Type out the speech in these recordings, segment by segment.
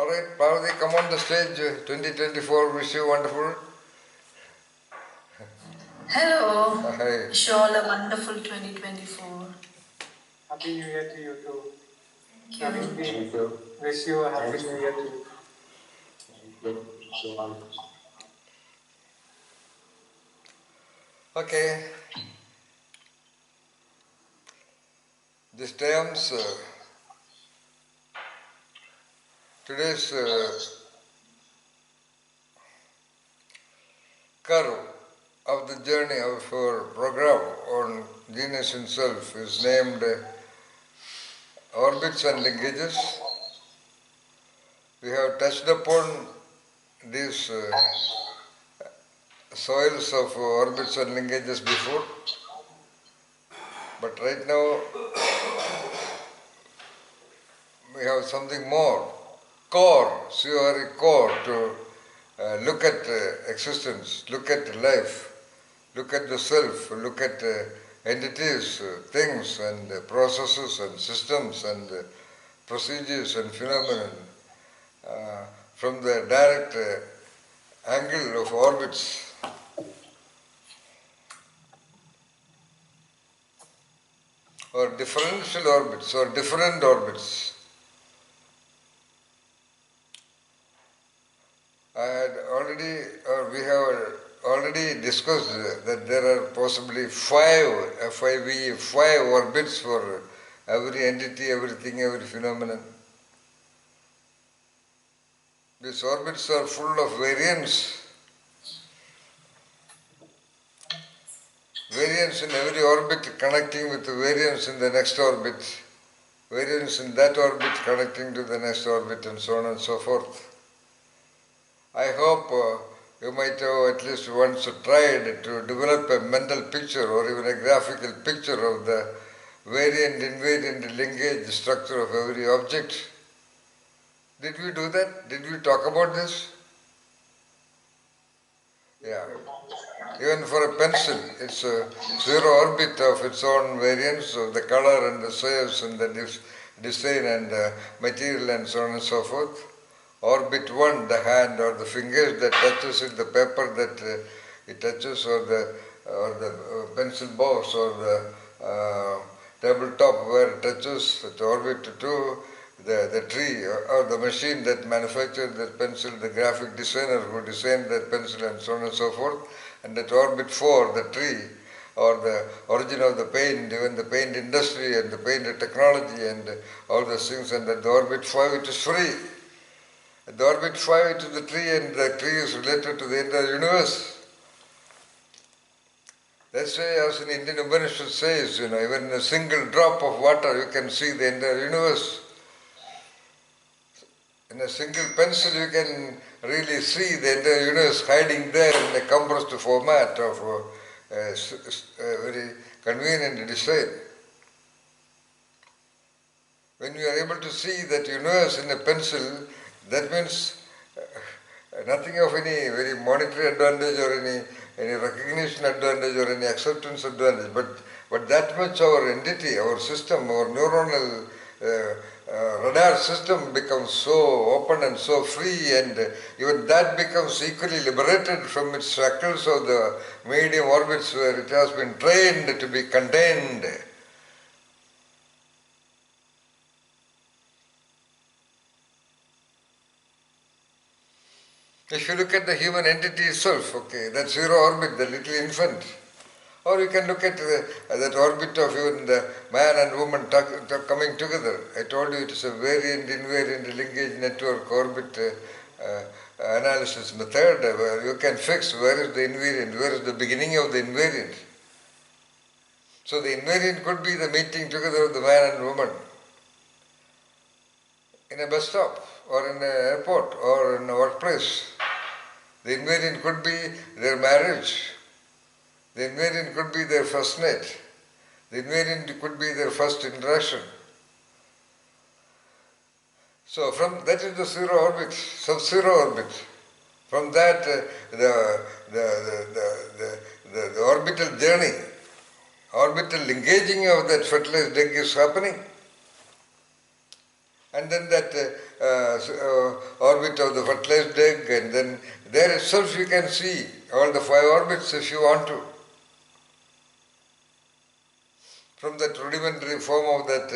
All right, Parvati, come on the stage. 2024, wish you wonderful. Hello. Hi. Wish you all a wonderful 2024. Happy New Year to you too. Thank you. Wish you a Happy New Year too. Okay. This time's today's curve of the journey of our program on genius himself is named Orbits and Linkages. We have touched upon these soils of orbits and linkages before, but right now we have something more, core, CORE core, to look at existence, look at life, look at the self, look at entities, things and processes and systems and procedures and phenomena from the direct angle of orbits. Or differential orbits or different orbits. We have already discussed that there are possibly five orbits for every entity, everything, every phenomenon. These orbits are full of variance. Variance in every orbit connecting with the variance in the next orbit, variance in that orbit connecting to the next orbit, and so on and so forth. I hope you might have at least once tried to develop a mental picture or even a graphical picture of the variant invariant linkage structure of every object. Did we do that? Did we talk about this? Yeah. Even for a pencil, it's a zero orbit of its own variance of the color and the shapes and the design and the material and so on and so forth. Orbit 1, the hand or the fingers that touches it, the paper that it touches, or the pencil box or the tabletop where it touches. At orbit 2, the tree or the machine that manufactured that pencil, the graphic designer who designed that pencil, and so on and so forth. And at orbit 4, the tree or the origin of the paint, even the paint industry and the paint technology and all those things. And at the orbit 5, it is free. At the orbit 5, it is the tree, and the tree is related to the entire universe. That's why, as an Indian Upanishad says, even in a single drop of water, you can see the entire universe. In a single pencil, you can really see the entire universe hiding there in a compressed format of a very convenient design. When you are able to see that universe in a pencil, that means nothing of any very monetary advantage or any recognition advantage or any acceptance advantage, but that much our entity, our system, our neuronal radar system becomes so open and so free, and even that becomes equally liberated from its shackles of the medium orbits where it has been trained to be contained. If you look at the human entity itself, that zero orbit, the little infant, or you can look at that orbit of even the man and woman coming together. I told you it is a variant invariant linkage network orbit analysis method where you can fix where is the invariant, where is the beginning of the invariant. So the invariant could be the meeting together of the man and woman in a bus stop or in an airport or in a workplace. The invariant could be their marriage. The invariant could be their first night. The invariant could be their first interaction. So from that is the zero orbit, sub-zero orbit. From that, the orbital journey, orbital engaging of that fertilized egg is happening. And then that orbit of the fertilized egg, and then there itself you can see all the 5 orbits if you want to. From that rudimentary form of that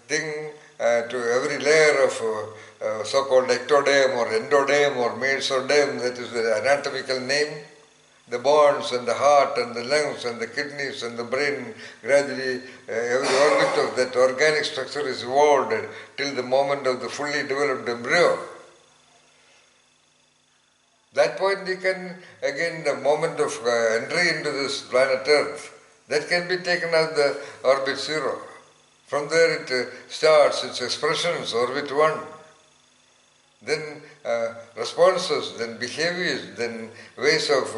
thing to every layer of so-called ectoderm or endoderm or mesoderm, that is the anatomical name, the bones and the heart and the lungs and the kidneys and the brain, gradually every orbit of that organic structure is evolved till the moment of the fully developed embryo. That point you can, again, the moment of entry into this planet Earth, that can be taken as the orbit 0. From there it starts its expressions, orbit 1. Then responses, then behaviors, then ways of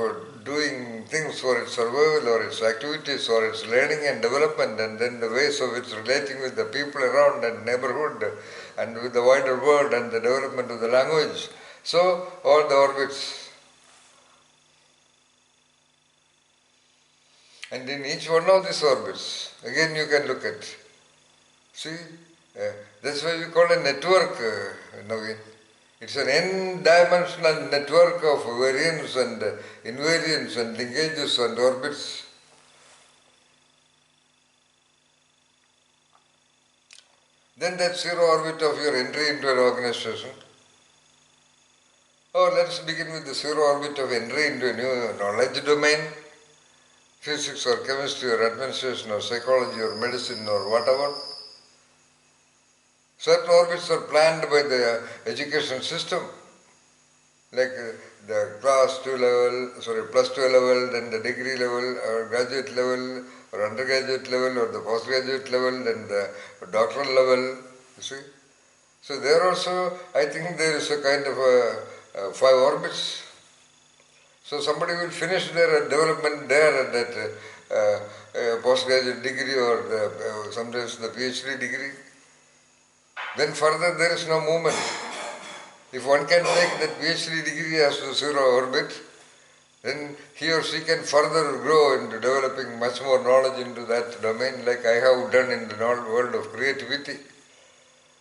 doing things for its survival or its activities or its learning and development, and then the ways of its relating with the people around and neighborhood and with the wider world and the development of the language. So all the orbits. And in each one of these orbits, again you can look at. See, that's why we call a network, Naveen. It's an n-dimensional network of variants and invariants and linkages and orbits. Then that 0 orbit of your entry into an organization. Or let's begin with the 0 orbit of entry into a new knowledge domain, physics or chemistry or administration or psychology or medicine or whatever. Certain orbits are planned by the education system, like the plus 2 level, then the degree level or graduate level or undergraduate level or the postgraduate level, then the doctoral level, you see. So there also, I think there is a kind of 5 orbits. So somebody will finish their development there at that postgraduate degree or sometimes the PhD degree. Then further there is no movement. If one can take that PhD degree as the 0 orbit, then he or she can further grow into developing much more knowledge into that domain, like I have done in the world of creativity,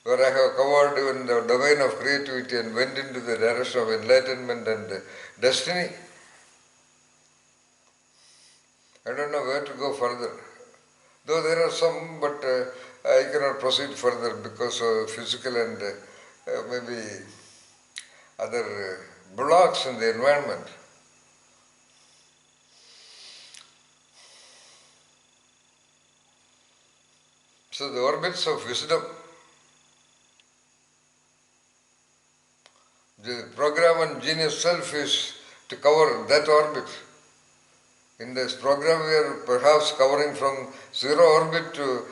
where I have covered even the domain of creativity and went into the direction of enlightenment and destiny. I don't know where to go further. Though there are some, but I cannot proceed further because of physical and maybe other blocks in the environment. So the orbits of wisdom, the program on genius self is to cover that orbit. In this program we are perhaps covering from 0 orbit to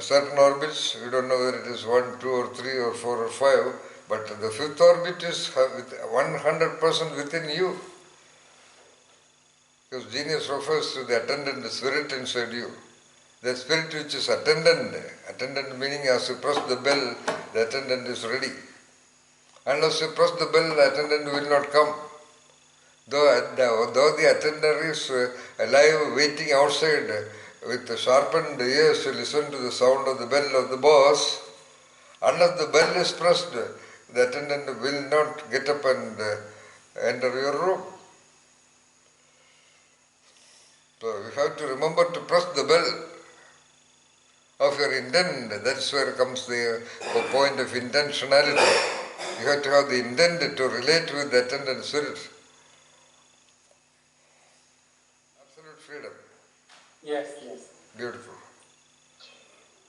certain orbits. We don't know whether it is 1, 2 or 3 or 4 or 5, but the 5th orbit is 100% within you. Because genius refers to the attendant, the spirit inside you. The spirit which is attendant meaning as you press the bell, the attendant is ready. Unless you press the bell, the attendant will not come. Though the attendant is alive waiting outside with sharpened ears to listen to the sound of the bell of the boss, unless the bell is pressed, the attendant will not get up and enter your room. So you have to remember to press the bell of your intent. That's where comes the point of intentionality. You have to have the intent to relate with the attendant spirit. Absolute freedom. Yes. Beautiful.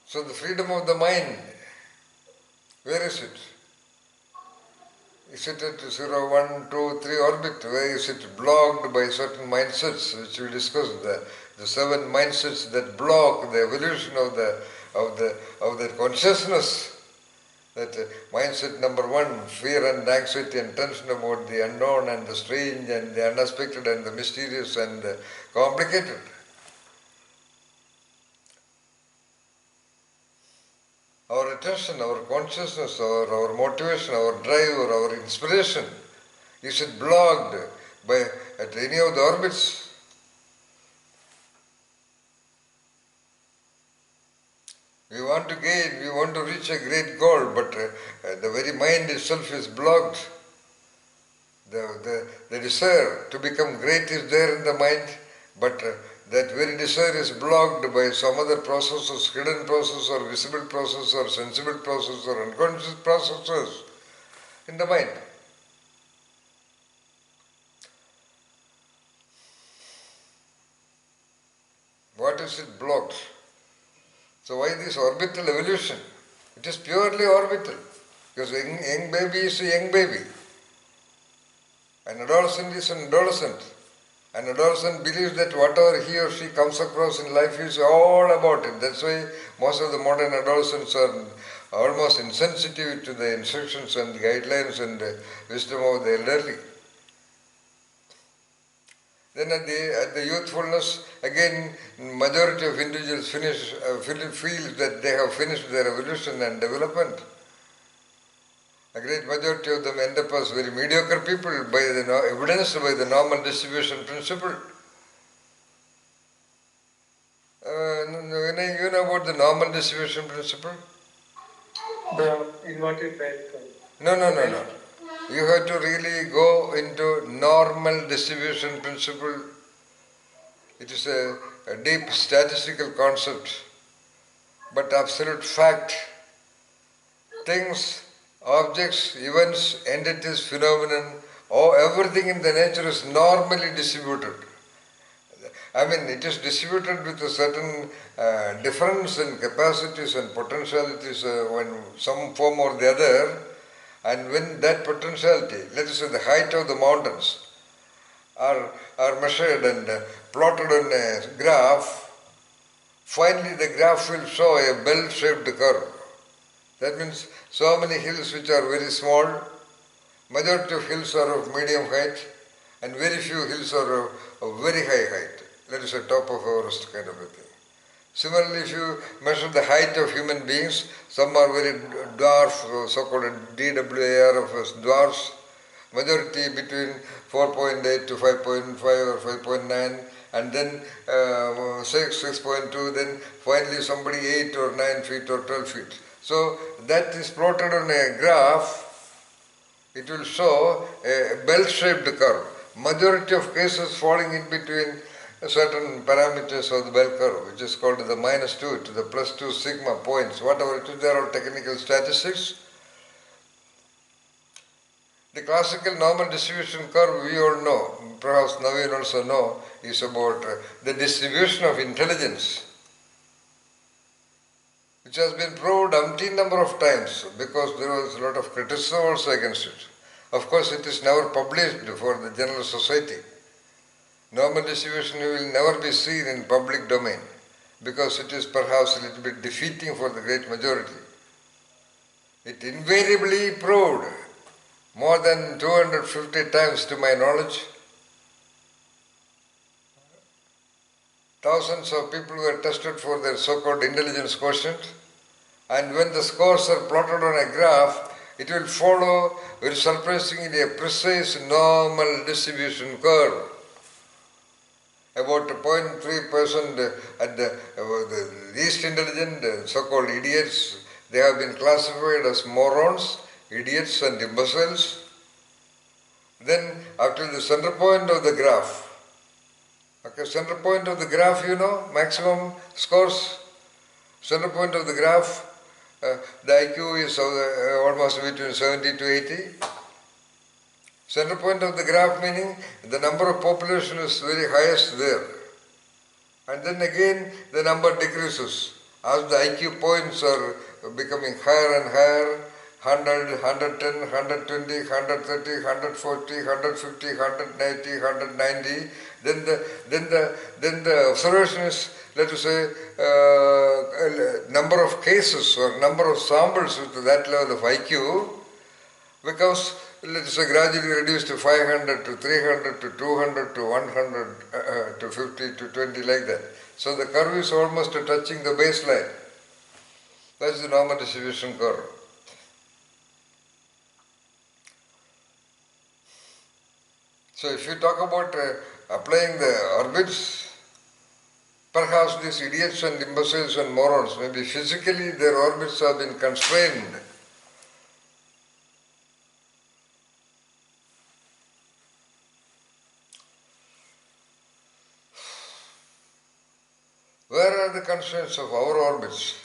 So the freedom of the mind, where is it? Is it at 0, 1, 2, 3 orbit? Where is it blocked by certain mindsets, which we discussed, the 7 mindsets that block the evolution of the consciousness? That mindset number 1, fear and anxiety and tension about the unknown and the strange and the unexpected and the mysterious and the complicated. Our attention, our consciousness, our motivation, our drive, or our inspiration, is it blocked at any of the orbits? We want to gain, we want to reach a great goal, but the very mind itself is blocked. The desire to become great is there in the mind, but that very desire is blocked by some other processes, hidden process or visible process or sensible process or unconscious processes in the mind. What is it blocked? So why this orbital evolution? It is purely orbital. Because young baby is a young baby. An adolescent is an adolescent. An adolescent believes that whatever he or she comes across in life is all about it. That's why most of the modern adolescents are almost insensitive to the instructions and guidelines and wisdom of the elderly. Then at the youthfulness, again, majority of individuals feel that they have finished their evolution and development. A great majority of them end up as very mediocre people evidenced by the normal distribution principle. You know about the normal distribution principle? The inverted bell curve. No. You have to really go into normal distribution principle. It is a deep statistical concept, but absolute fact. Things, objects, events, entities, phenomenon, everything in the nature is normally distributed. I mean, it is distributed with a certain difference in capacities and potentialities in some form or the other. And when that potentiality, let us say the height of the mountains, are measured and plotted on a graph, finally the graph will show a bell-shaped curve. That means so many hills which are very small, majority of hills are of medium height, and very few hills are of very high height. That is a top of Everest kind of a thing. Similarly, if you measure the height of human beings, some are very dwarf, so-called DWAR of dwarfs, majority between 4.8 to 5.5 or 5.9, and then 6.2, then finally somebody 8 or 9 feet or 12 feet. So that is plotted on a graph. It will show a bell-shaped curve. Majority of cases falling in between certain parameters of the bell curve, which is called the -2 to the +2 sigma points, whatever it is, they are all technical statistics. The classical normal distribution curve we all know, perhaps Naveen also know, is about the distribution of intelligence, which has been proved umpteen number of times because there was a lot of criticism also against it. Of course, it is never published for the general society. Normal distribution will never be seen in public domain because it is perhaps a little bit defeating for the great majority. It invariably proved more than 250 times to my knowledge. Thousands of people were tested for their so-called intelligence quotient, and when the scores are plotted on a graph, it will follow very surprisingly a precise normal distribution curve. About 0.3% at the least intelligent, so-called idiots, they have been classified as morons, idiots and imbeciles. Then after the center point of the graph, center point of the graph, maximum scores, center point of the graph, the IQ is almost between 70 to 80. Center point of the graph meaning the number of population is very highest there. And then again the number decreases. As the IQ points are becoming higher and higher, 100, 110, 120, 130, 140, 150, 190, 190, then the observation is, let us say, number of cases or number of samples with that level of IQ becomes, let us say, gradually reduced to 500 to 300 to 200 to 100 to 50 to 20, like that. So the curve is almost touching the baseline. That is the normal distribution curve. So if you talk about applying the orbits, Perhaps these idiots and imbeciles and morons, maybe physically their orbits have been constrained. Where are the constraints of our orbits?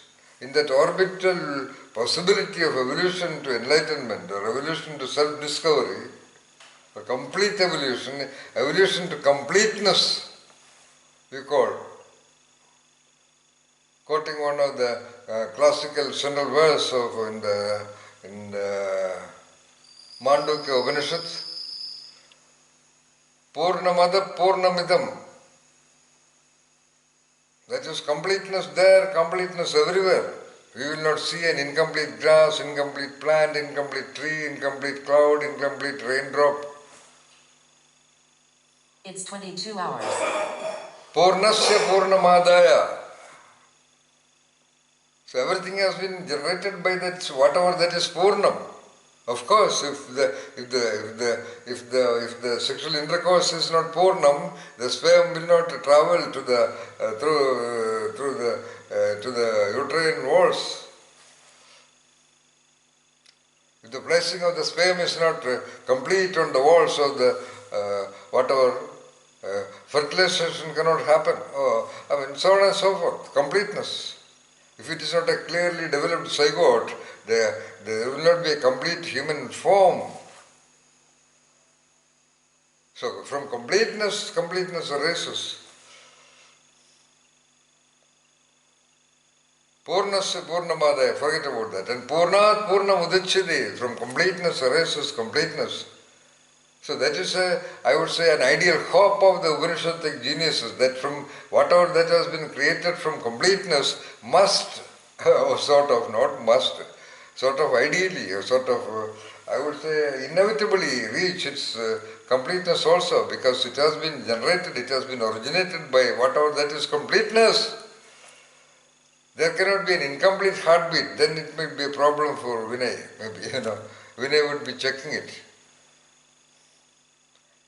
In that orbital possibility of evolution to enlightenment, or evolution to self-discovery, or complete evolution, evolution to completeness, we call. Quoting one of the classical central verse of in the Mandukya Upanishad, Purnamada Purnamidam. That is completeness there, completeness everywhere. We will not see an incomplete grass, incomplete plant, incomplete tree, incomplete cloud, incomplete raindrop. It's 22 hours. Purnasya Purnamadaya. So everything has been generated by that, whatever that is Purnam. Of course, if the sexual intercourse is not Purnam, the sperm will not travel to the to the uterine walls. If the placing of the sperm is not complete on the walls of the whatever, fertilization cannot happen. So on and so forth. Completeness. If it is not a clearly developed zygote, there will not be a complete human form. So from completeness arises. Purnasya Purnamadaya, forget about that. And Purnat Purnamudachyate, from completeness arises completeness. So that is, I would say, an ideal hope of the Upanishadic geniuses, that from whatever that has been created from completeness must, or sort of, not must, sort of ideally, or sort of, I would say, inevitably reach its completeness also, because it has been generated, it has been originated by whatever that is completeness. There cannot be an incomplete heartbeat, then it might be a problem for Vinay, maybe, Vinay would be checking it.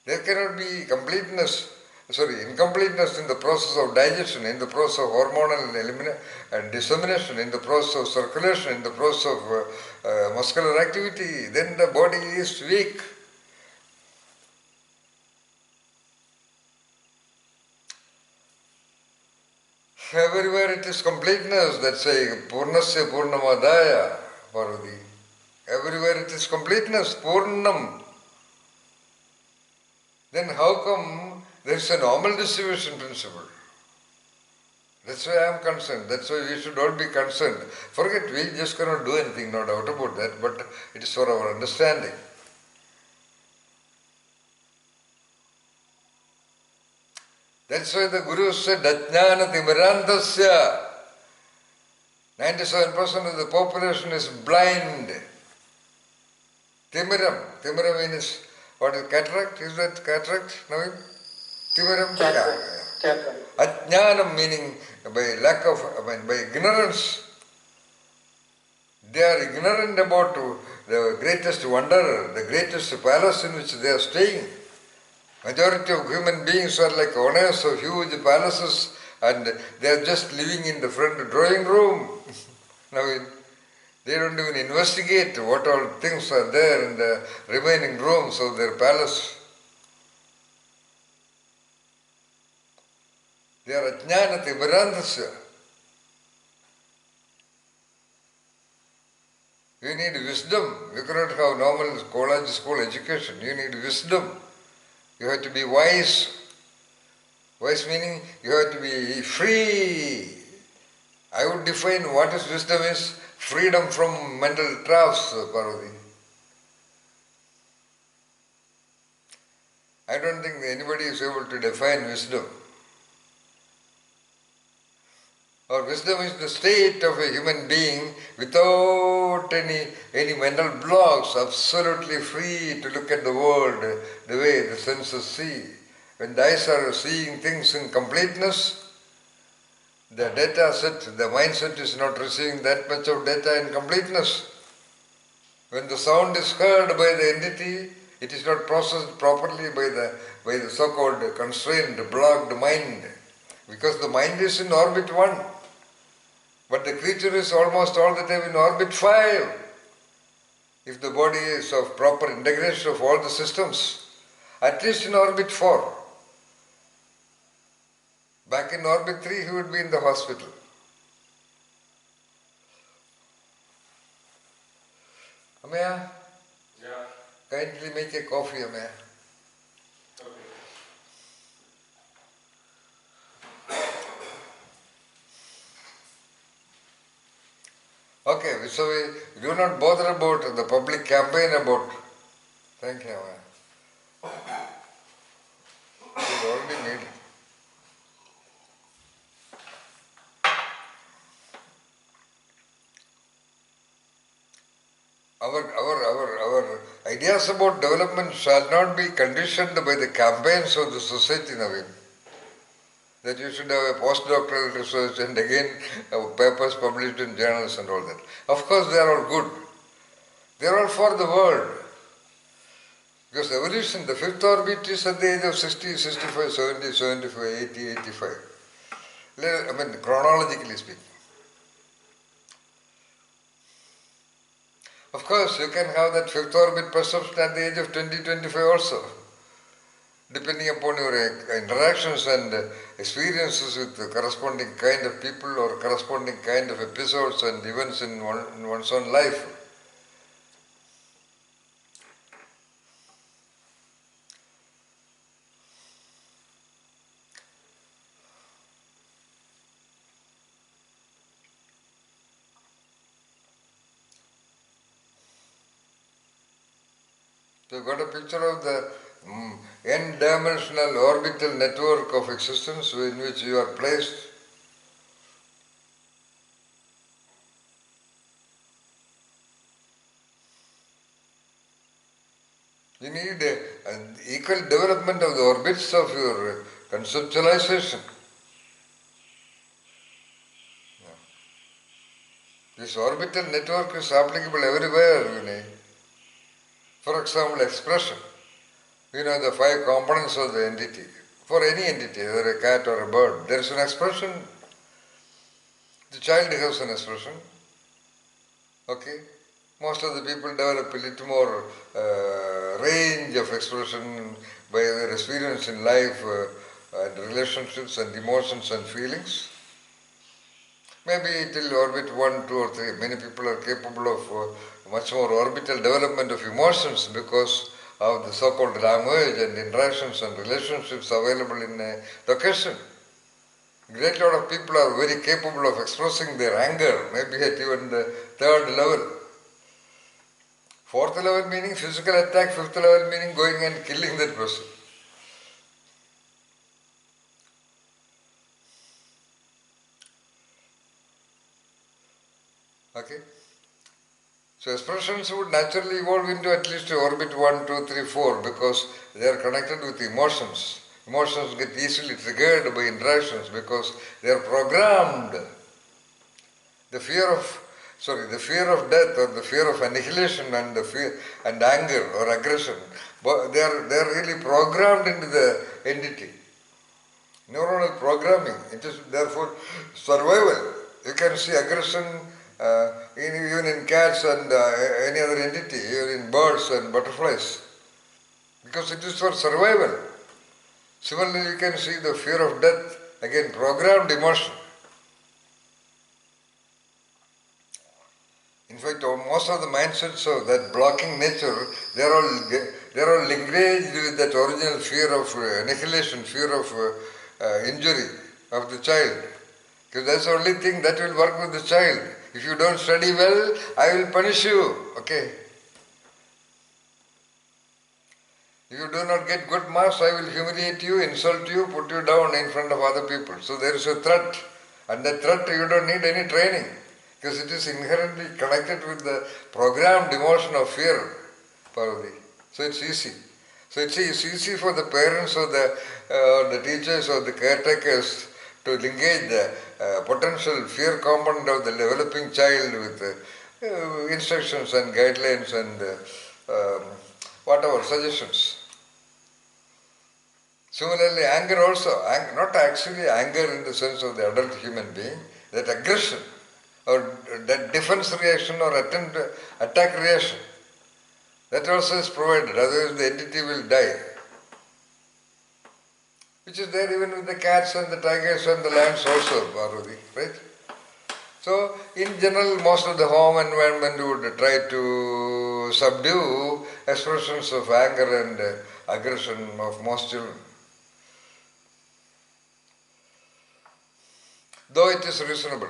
There cannot be incompleteness in the process of digestion, in the process of hormonal dissemination, in the process of circulation, in the process of muscular activity. Then the body is weak. Everywhere it is completeness, that's saying Purnasya Purnamadaya, Parvati. Everywhere it is completeness, Purnam. Then how come there is a normal distribution principle? That's why I am concerned. That's why we should all be concerned. Forget, we just cannot do anything, no doubt about that, but it is for our understanding. That's why the Guru said, Ajnana Timirantasya. 97% of the population is blind. Timiram means, what is cataract? Is that cataract, Naveen? Timiram? Cataract. Ajnanam meaning by lack of, by ignorance. They are ignorant about the greatest wonder, the greatest palace in which they are staying. Majority of human beings are like owners of huge palaces and they are just living in the front drawing room. Now, they don't even investigate what all things are there in the remaining rooms of their palace. They are ajnanati mirandasya. You need wisdom. You cannot have normal college school education. You need wisdom. You have to be wise. Wise meaning you have to be free. I would define what is wisdom is freedom from mental traps, Parvati. I don't think anybody is able to define wisdom. Or wisdom is the state of a human being without any mental blocks, absolutely free to look at the world the way the senses see. When the eyes are seeing things in completeness, the data set, the mindset is not receiving that much of data in completeness. When the sound is heard by the entity, it is not processed properly by the so-called constrained, blocked mind. Because the mind is in orbit 1, but the creature is almost all the time in orbit 5. If the body is of proper integration of all the systems, at least in orbit 4. Back in orbit 3, he would be in the hospital. Amaya? Yeah. Kindly make a coffee, Amaya. Okay, so we do not bother about the public campaign about. Thank you, Amaya. We've already made it. Our ideas about development shall not be conditioned by the campaigns of the society, Naveen. That you should have a postdoctoral research and again papers published in journals and all that. Of course, they are all good. They are all for the world. Because evolution, the fifth orbit is at the age of 60, 65, 70, 75, 80, 85. I mean, chronologically speaking. Of course, you can have that fifth orbit perception at the age of 20, 25 also, depending upon your interactions and experiences with the corresponding kind of people or corresponding kind of episodes and events in one's own life. So you got a picture of the n-dimensional orbital network of existence in which you are placed. You need an equal development of the orbits of your conceptualization. This orbital network is applicable everywhere, Vinay. For example, expression. You know the 5 components of the entity. For any entity, whether a cat or a bird, there is an expression. The child has an expression. Okay? Most of the people develop a little more range of expression by their experience in life and relationships and emotions and feelings. Maybe till orbit 1, 2 or 3, many people are capable of much more orbital development of emotions because of the so-called language and interactions and relationships available in a location. Great lot of people are very capable of expressing their anger, maybe at even the 3rd level. 4th level meaning physical attack, 5th level meaning going and killing that person. Okay? So expressions would naturally evolve into at least orbit 1, 2, 3, 4 because they are connected with emotions. Emotions get easily triggered by interactions because they are programmed. The fear of death or the fear of annihilation and the fear and anger or aggression, they are really programmed into the entity. Neuronal programming. It is therefore survival. You can see aggression even in cats and any other entity, even in birds and butterflies, because it is for survival. Similarly, you can see the fear of death, again programmed emotion. In fact, most of the mindsets of that blocking nature, they are all engaged with that original fear of annihilation, fear of injury of the child, because that's the only thing that will work with the child. If you don't study well, I will punish you. Okay. If you do not get good marks, I will humiliate you, insult you, put you down in front of other people. So there is a threat. And that threat you don't need any training because it is inherently connected with the programmed emotion of fear, Parvati. So it's easy. So it's easy for the parents or the teachers or the caretakers to engage the potential fear component of the developing child with instructions and guidelines and whatever suggestions. Similarly, anger also, not actually anger in the sense of the adult human being, that aggression or that defense reaction or attack reaction, that also is provided, otherwise the entity will die. Which is there even with the cats and the tigers and the lions also, Parvati, right? So, in general, most of the home environment would try to subdue expressions of anger and aggression of most children. Though it is reasonable.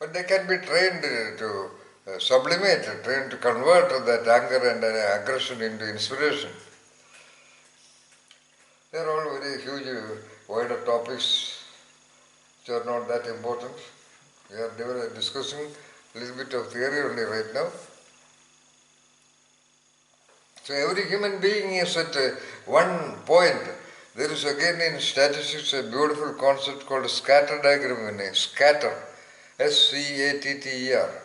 But they can be trained to sublimate, trained to convert that anger and aggression into inspiration. They are all very huge, wider topics which are not that important. We are discussing a little bit of theory only right now. So every human being is at one point. There is again in statistics a beautiful concept called scatter diagram. Scatter, S-C-A-T-T-E-R.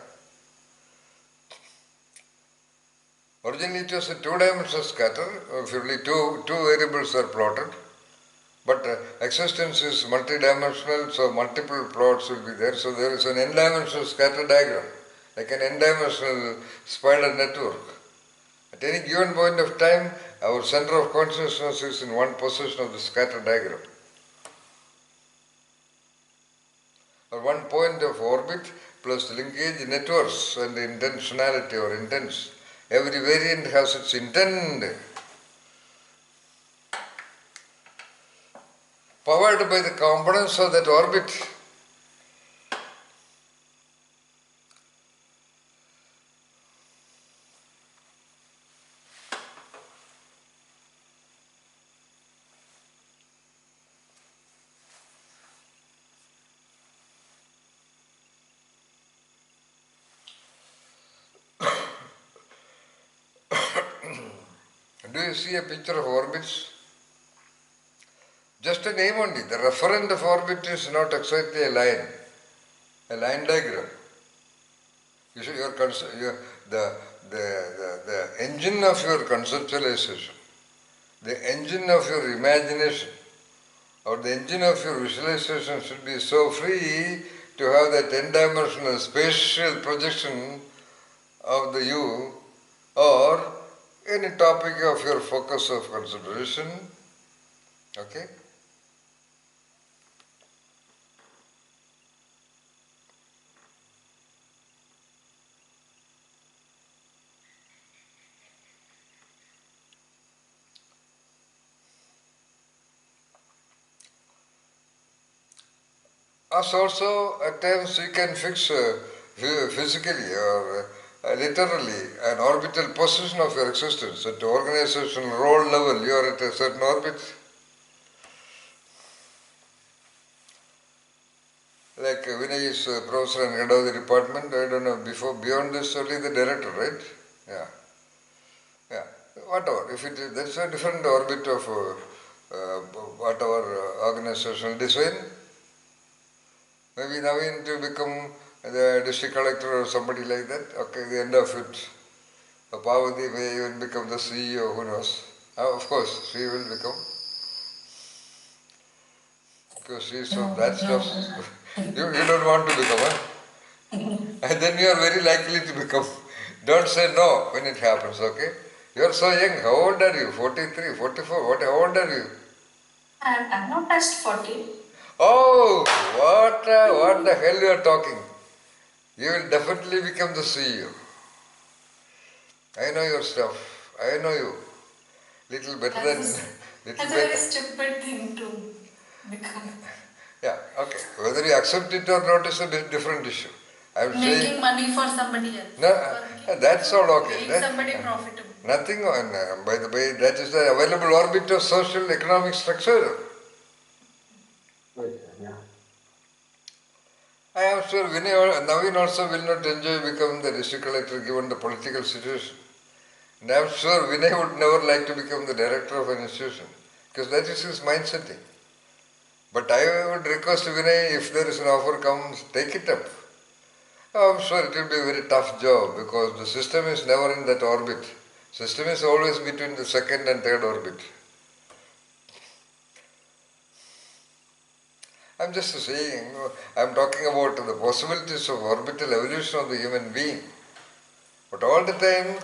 Originally it was a two-dimensional scatter, if only two variables are plotted. But existence is multidimensional, so multiple plots will be there. So there is an n-dimensional scatter diagram, like an n-dimensional spider network. At any given point of time, our center of consciousness is in one position of the scatter diagram. Or one point of orbit plus linkage networks and intentionality or intents. Every variant has its intent, powered by the components of that orbit. Do you see a picture of orbits? Just a name only. The referent of orbit is not exactly a line diagram. You see, the engine of your conceptualization, the engine of your imagination, or the engine of your visualization should be so free to have that n-dimensional spatial projection of the you or any topic of your focus of consideration. Okay? As also at times you can fix physically or literally an orbital position of your existence. At the organizational role level, you are at a certain orbit. Like Vinay is professor and head of the department, I don't know, beyond this only the director, right? Yeah. Yeah. Whatever. If it is, that's a different orbit of whatever organizational design. Maybe Naveen to become the district collector or somebody like that. Okay, the end of it. Parvati may even become the CEO, who knows. Of course, she will become. Because she is from that stuff. You don't want to become, huh? And then you are very likely to become. Don't say no when it happens, okay? You are so young. How old are you? 43, 44? How old are you? I'm not past 40. Oh, what the hell you are talking? You will definitely become the CEO. I know your stuff. I know you. Little better than... That's a very stupid thing to become. Yeah, okay. Whether you accept it or not is a different issue. I'm Making saying... money for somebody else. No, that's all okay. Making somebody profitable. Nothing, by the way, that is the available orbit of social economic structure. Yeah. I am sure Naveen also will not enjoy becoming the district collector given the political situation. And I am sure Vinay would never like to become the director of an institution because that is his mindset. But I would request Vinay, if there is an offer comes, take it up. I'm sure it will be a very tough job because the system is never in that orbit. System is always between the second and third orbit. I'm just saying, I'm talking about the possibilities of orbital evolution of the human being. But all the time,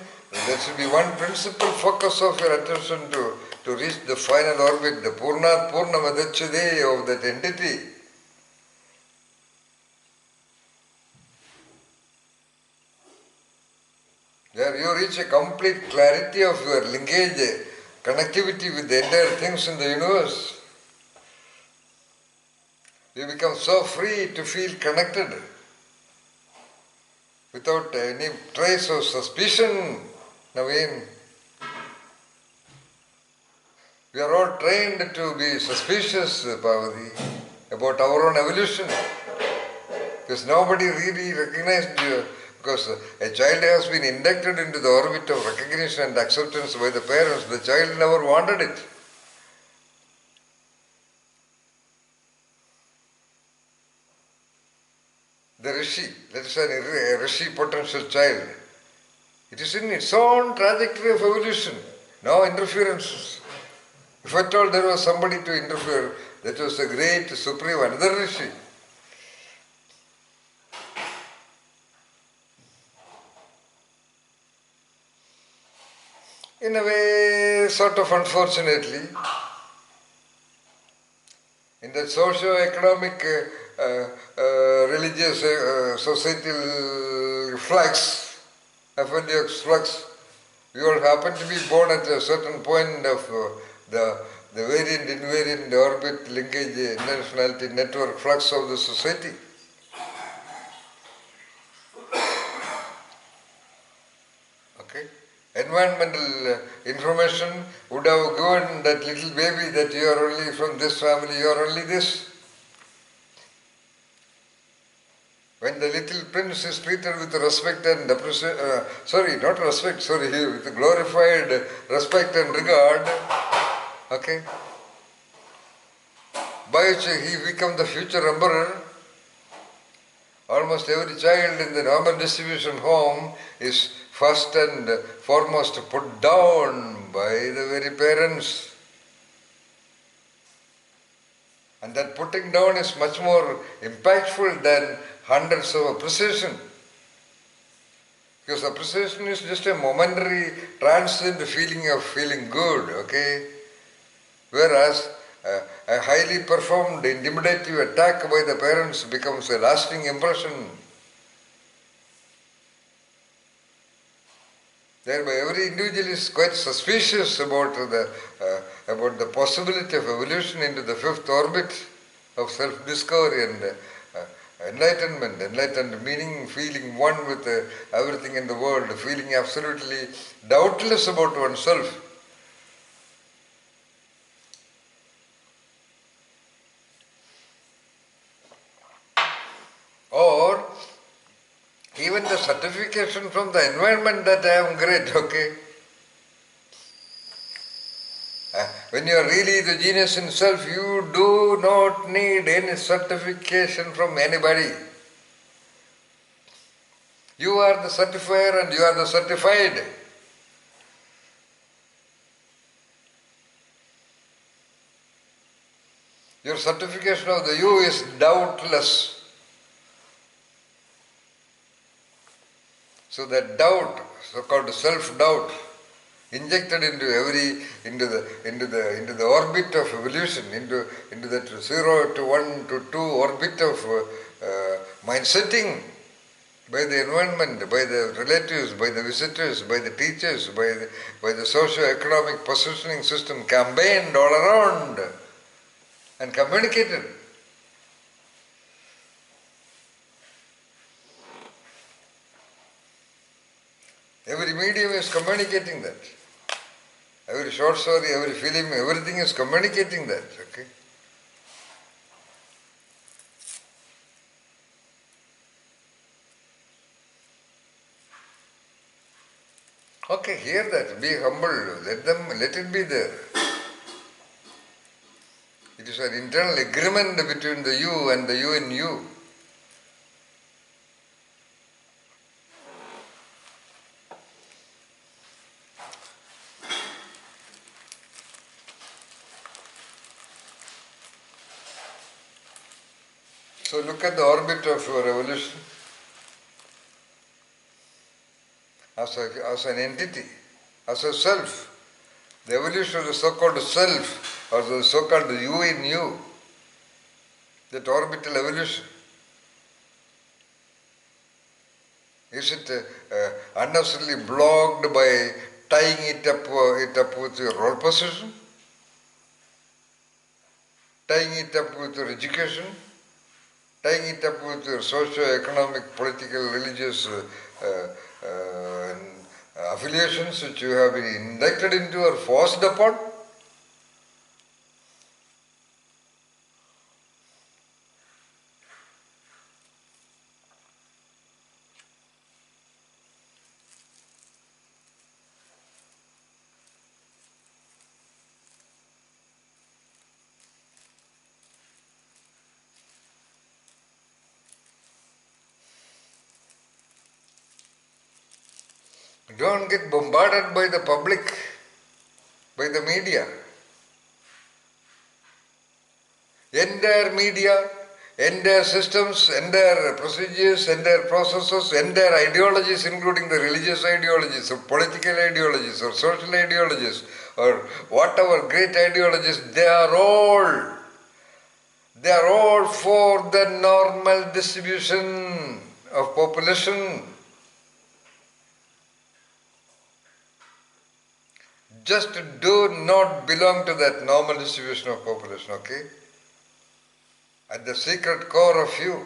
there should be one principal focus of your attention to reach the final orbit, the Purnamadachade of that entity. There you reach a complete clarity of your linkage, connectivity with the entire things in the universe. You become so free to feel connected without any trace of suspicion, Naveen. We are all trained to be suspicious, Parvati, about our own evolution. Because nobody really recognized you. Because a child has been inducted into the orbit of recognition and acceptance by the parents. The child never wanted it. The Rishi, let us say a Rishi potential child, it is in its own trajectory of evolution. No interferences. If at all there was somebody to interfere, that was the great supreme another Rishi. In a way, sort of unfortunately, in that socio-economic, religious, societal flux, FNDX flux, we all happen to be born at a certain point of the variant, invariant, orbit, linkage, internationality, network flux of the society. Okay? Environmental information would have given that little baby that you are only from this family, you are only this. When the little prince is treated with respect and appreciation, with glorified respect and regard, okay, by which he becomes the future emperor, almost every child in the normal distribution home is first and foremost put down by the very parents. And that putting down is much more impactful than hundreds of appreciation. Because appreciation is just a momentary, transient feeling of feeling good, okay? Whereas a highly performed, intimidative attack by the parents becomes a lasting impression. Thereby every individual is quite suspicious about the possibility of evolution into the fifth orbit of self-discovery and enlightenment, enlightened meaning, feeling one with everything in the world, feeling absolutely doubtless about oneself. Or even the certification from the environment that I am great, okay? When you are really the genius in self, you do not need any certification from anybody. You are the certifier and you are the certified. Your certification of the you is doubtless. So that doubt, so-called self-doubt, injected into the orbit of evolution, into that 0 to 1 to 2 orbit of mind setting by the environment, by the relatives, by the visitors, by the teachers, by the socio-economic positioning system campaigned all around and communicated. Every medium is communicating that. Every short story, every film, everything is communicating that, okay? Okay, hear that, be humble, let it be there. It is an internal agreement between the you and the you in you. So look at the orbit of your evolution as an entity, as a self. The evolution of the so-called self, or the so-called you in you, that orbital evolution. Is it unnecessarily blocked by tying it up with your role position? Tying it up with your education? Tying it up with your socio-economic, political, religious affiliations which you have been inducted into or forced upon? Don't get bombarded by the public, by the media. Entire media, entire systems, entire procedures, entire processes, entire ideologies, including the religious ideologies or political ideologies or social ideologies or whatever great ideologies, they are all for the normal distribution of population. Just do not belong to that normal distribution of population, okay? At the secret core of you,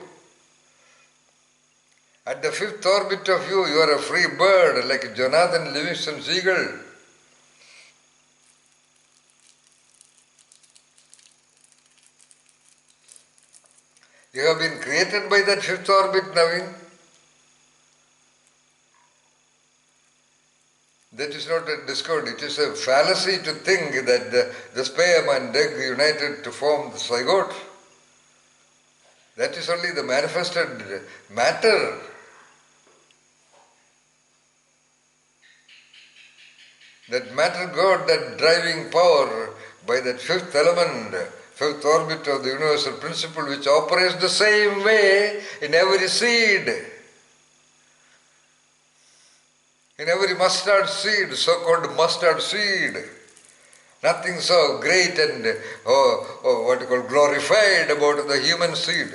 at the fifth orbit of you, you are a free bird like Jonathan Livingston Seagull. You have been created by that fifth orbit, Naveen. That is not a discord. It is a fallacy to think that the sperm and egg united to form the zygote. That is only the manifested matter. That matter got that driving power by that fifth element, fifth orbit of the universal principle, which operates the same way in every seed. In every mustard seed, so-called mustard seed. Nothing so great and what you call glorified about the human seed.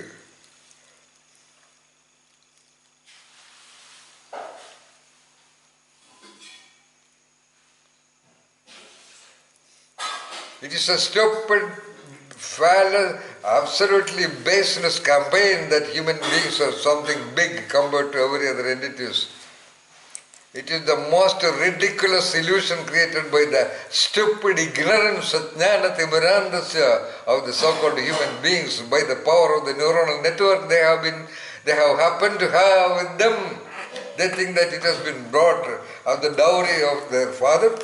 It is a stupid, absolutely baseless campaign that human beings are something big compared to every other entities. It is the most ridiculous illusion created by the stupid ignorance of the so-called human beings by the power of the neuronal network they have happened to have with them. They think that it has been brought of the dowry of their father.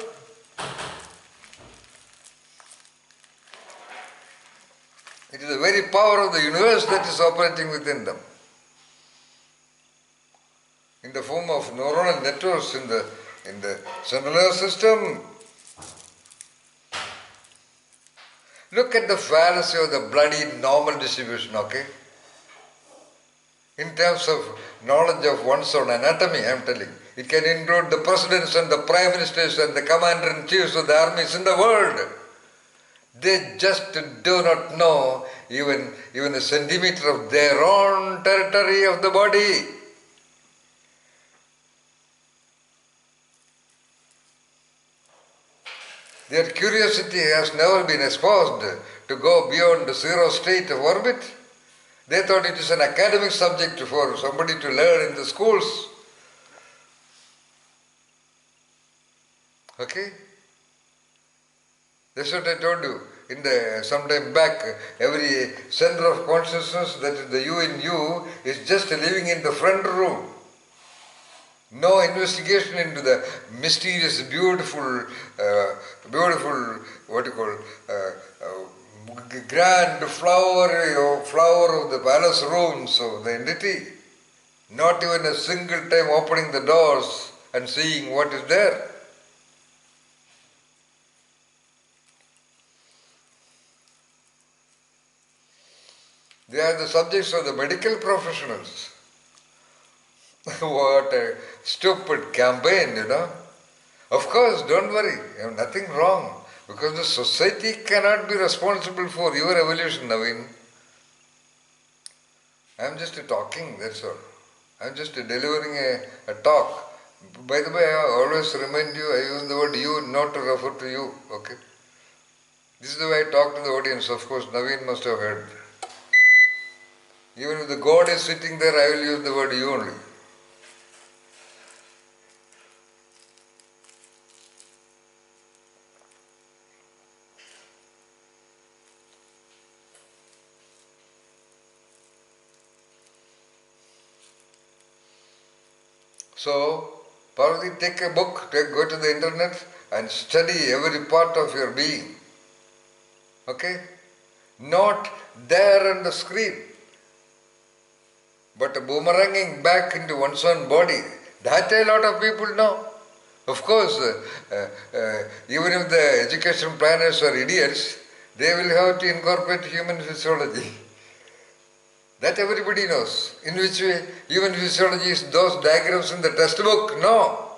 It is the very power of the universe that is operating within them, in the form of neuronal networks in the cellular system. Look at the fallacy of the bloody normal distribution, okay? In terms of knowledge of one's own anatomy, I am telling. It can include the presidents and the prime ministers and the commander-in-chiefs of the armies in the world. They just do not know even a centimeter of their own territory of the body. Their curiosity has never been exposed to go beyond the zero state of orbit. They thought it is an academic subject for somebody to learn in the schools. Okay? That's what I told you. Some time back, every center of consciousness, that is the you in you, is just living in the front room. No investigation into the mysterious, beautiful, grand flower of the palace rooms of the entity. Not even a single time opening the doors and seeing what is there. They are the subjects of the medical professionals. What a stupid campaign, Of course, don't worry, you have nothing wrong. Because the society cannot be responsible for your evolution, Naveen. I am just talking, that's all. I am just delivering a talk. By the way, I always remind you, I use the word you, not to refer to you, okay? This is the way I talk to the audience, of course, Naveen must have heard. Even if the God is sitting there, I will use the word you only. So, Parvati, take a book, go to the internet and study every part of your being. Okay? Not there on the screen, but boomeranging back into one's own body. That a lot of people know. Of course, even if the education planners are idiots, they will have to incorporate human physiology. That everybody knows. In which way? Human physiology is those diagrams in the textbook? No.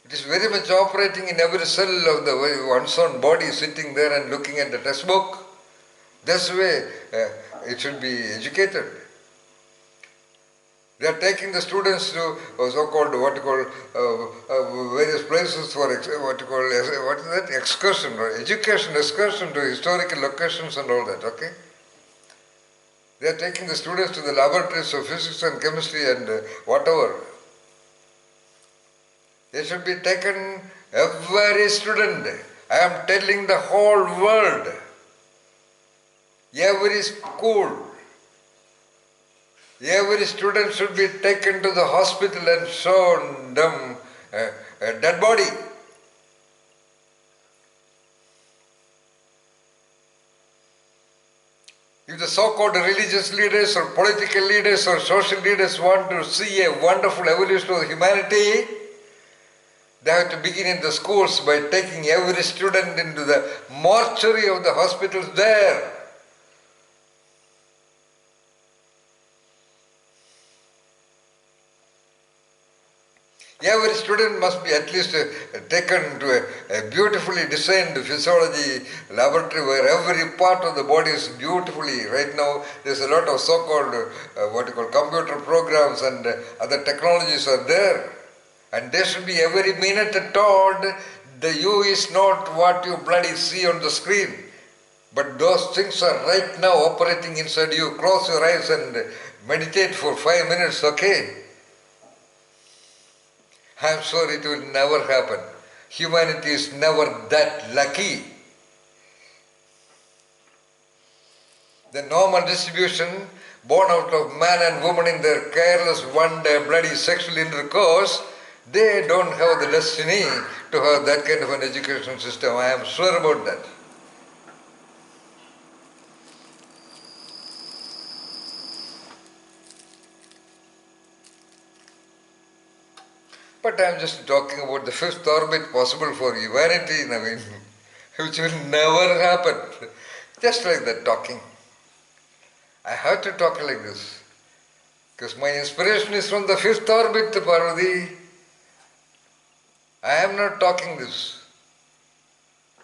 It is very much operating in every cell of the one's own body, sitting there and looking at the textbook. This way, it should be educated. They are taking the students to so-called various places for excursion or education excursion to historical locations and all that. Okay. They are taking the students to the laboratories of physics and chemistry and whatever. They should be taken, every student. I am telling the whole world, every school, every student should be taken to the hospital and shown them a dead body. If the so-called religious leaders or political leaders or social leaders want to see a wonderful evolution of humanity, they have to begin in the schools by taking every student into the mortuary of the hospitals there. Every student must be at least taken to a beautifully designed physiology laboratory where every part of the body is beautifully. Right now, there's a lot of so-called computer programs and other technologies are there. And they should be every minute told, the you is not what you bloody see on the screen. But those things are right now operating inside you. Close your eyes and meditate for 5 minutes, okay? I am sure it will never happen. Humanity is never that lucky. The normal distribution born out of man and woman in their careless one-day bloody sexual intercourse, they don't have the destiny to have that kind of an education system. I am sure about that. But I am just talking about the fifth orbit possible for humanity, Naveen, which will never happen. Just like that talking. I have to talk like this. Because my inspiration is from the fifth orbit, Parvati. I am not talking this.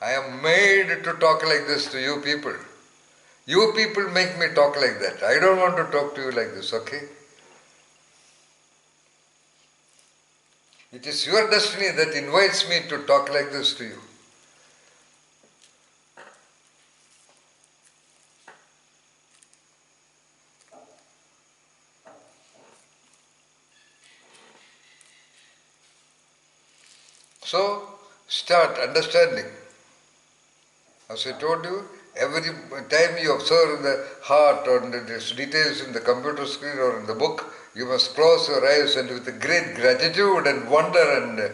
I am made to talk like this to you people. You people make me talk like that. I don't want to talk to you like this, okay? It is your destiny that invites me to talk like this to you. So, start understanding. As I told you, every time you observe the heart or the details in the computer screen or in the book, you must close your eyes and with great gratitude and wonder and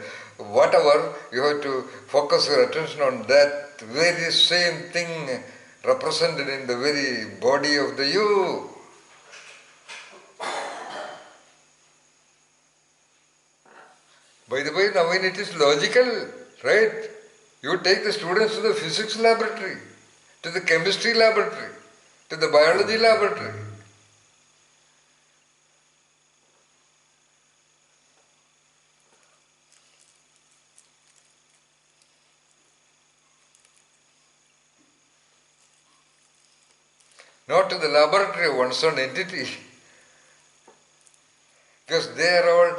whatever, you have to focus your attention on that very same thing represented in the very body of the you. By the way, now it is logical, right? You take the students to the physics laboratory, to the chemistry laboratory, to the biology laboratory. Not to the laboratory of one's own entity. Because they are all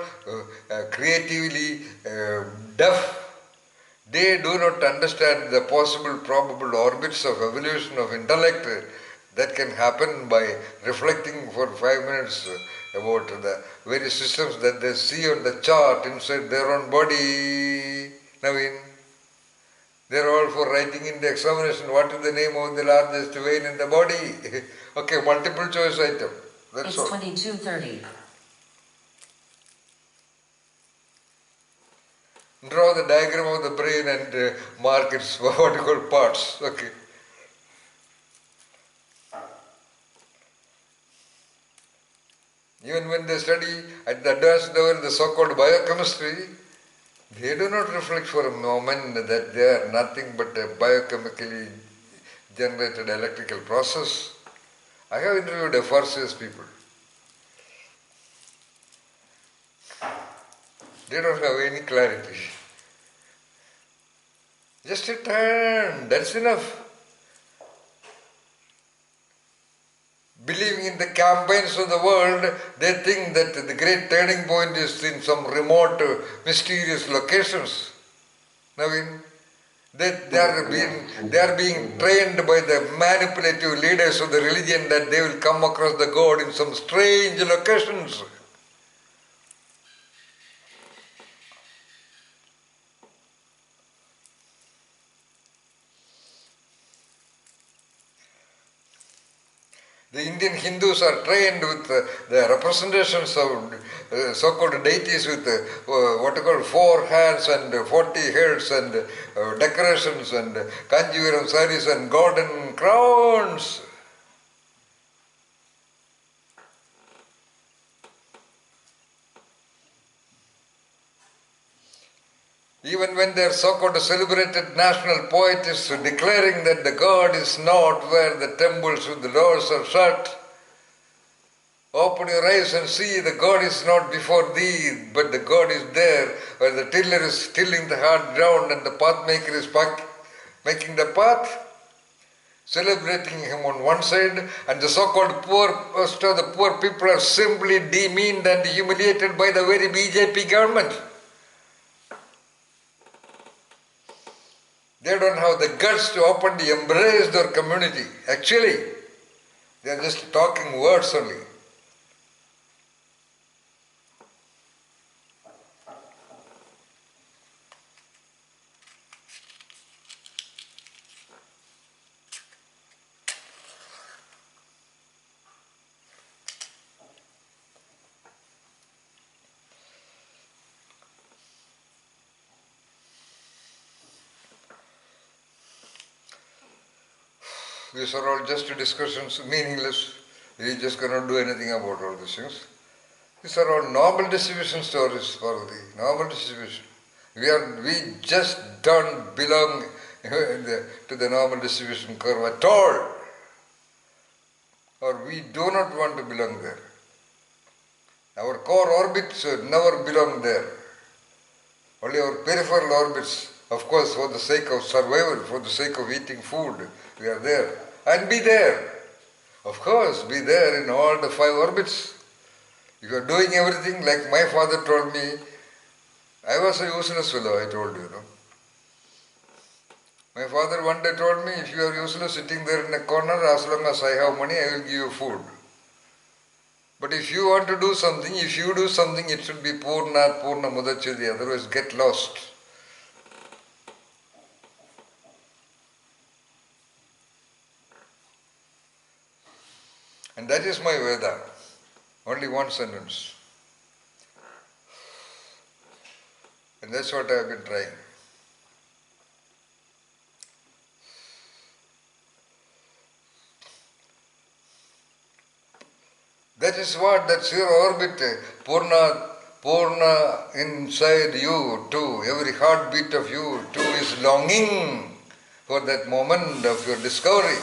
creatively deaf. They do not understand the possible, probable orbits of evolution of intellect that can happen by reflecting for 5 minutes about the various systems that they see on the chart inside their own body. Naveen, they are all for writing in the examination what is the name of the largest vein in the body. Okay, multiple choice item. That's It's all. 22:30. Draw the diagram of the brain and mark its what you call parts. Okay. Even when they study at the advanced level the so-called biochemistry, they do not reflect for a moment that they are nothing but a biochemically generated electrical process. I have interviewed FRCS people. They don't have any clarity. Just a turn, that's enough. Believing in the campaigns of the world, they think that the great turning point is in some remote, mysterious locations. Naveen, they are being trained by the manipulative leaders of the religion that they will come across the God in some strange locations. The Indian Hindus are trained with the representations of so-called deities with what are called 4 hands and 40 heads and decorations and Kanjivaram saris and golden crowns. Even when their so-called celebrated national poet is declaring that the God is not where the temples with the doors are shut, open your eyes and see the God is not before thee, but the God is there, where the tiller is tilling the hard ground and the pathmaker is making the path, celebrating him on one side, and the so-called most of the poor people are simply demeaned and humiliated by the very BJP government. They don't have the guts to openly embrace their community. Actually, they are just talking words only. These are all just discussions, meaningless. We just cannot do anything about all these things. These are all normal distribution stories, Parvati. Normal distribution. We just don't belong to the normal distribution curve at all. Or we do not want to belong there. Our core orbits never belong there. Only our peripheral orbits, of course, for the sake of survival, for the sake of eating food, we are there. And be there. Of course, be there in all the 5 orbits. If you are doing everything like my father told me, I was a useless fellow, I told you, no? My father one day told me, if you are useless sitting there in a corner, as long as I have money, I will give you food. But if you want to do something, if you do something, it should be Purna Mudachadi, otherwise get lost. And that is my Veda. Only one sentence. And that's what I have been trying. That is what that zero orbit, Purna inside you too. Every heartbeat of you too is longing for that moment of your discovery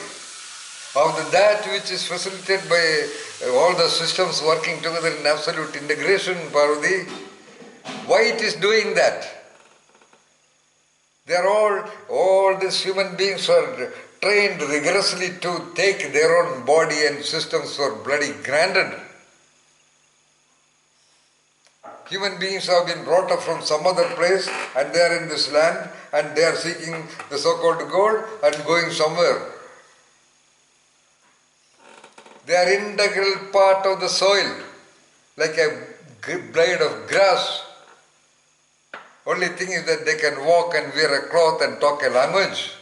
of that which is facilitated by all the systems working together in absolute integration, Parvati. Why it is doing that? They are all these human beings are trained rigorously to take their own body and systems for bloody granted. Human beings have been brought up from some other place and they are in this land and they are seeking the so-called gold and going somewhere. They are integral part of the soil, like a blade of grass. Only thing is that they can walk and wear a cloth and talk a language.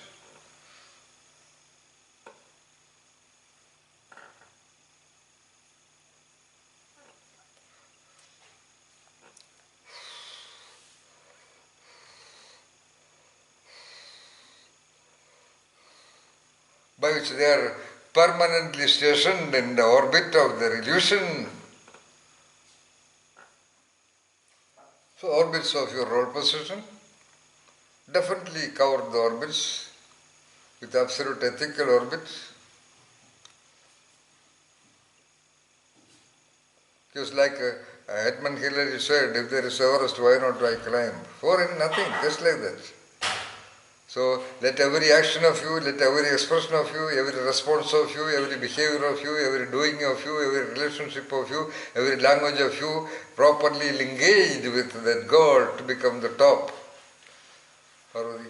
By which they are permanently stationed in the orbit of their illusion. So orbits of your role position definitely cover the orbits with absolute ethical orbits. Just like Edmund Hillary said, if there is Everest, why not I climb? For nothing, just like that. So let every action of you, let every expression of you, every response of you, every behavior of you, every doing of you, every relationship of you, every language of you properly engaged with that goal to become the top. Parvati.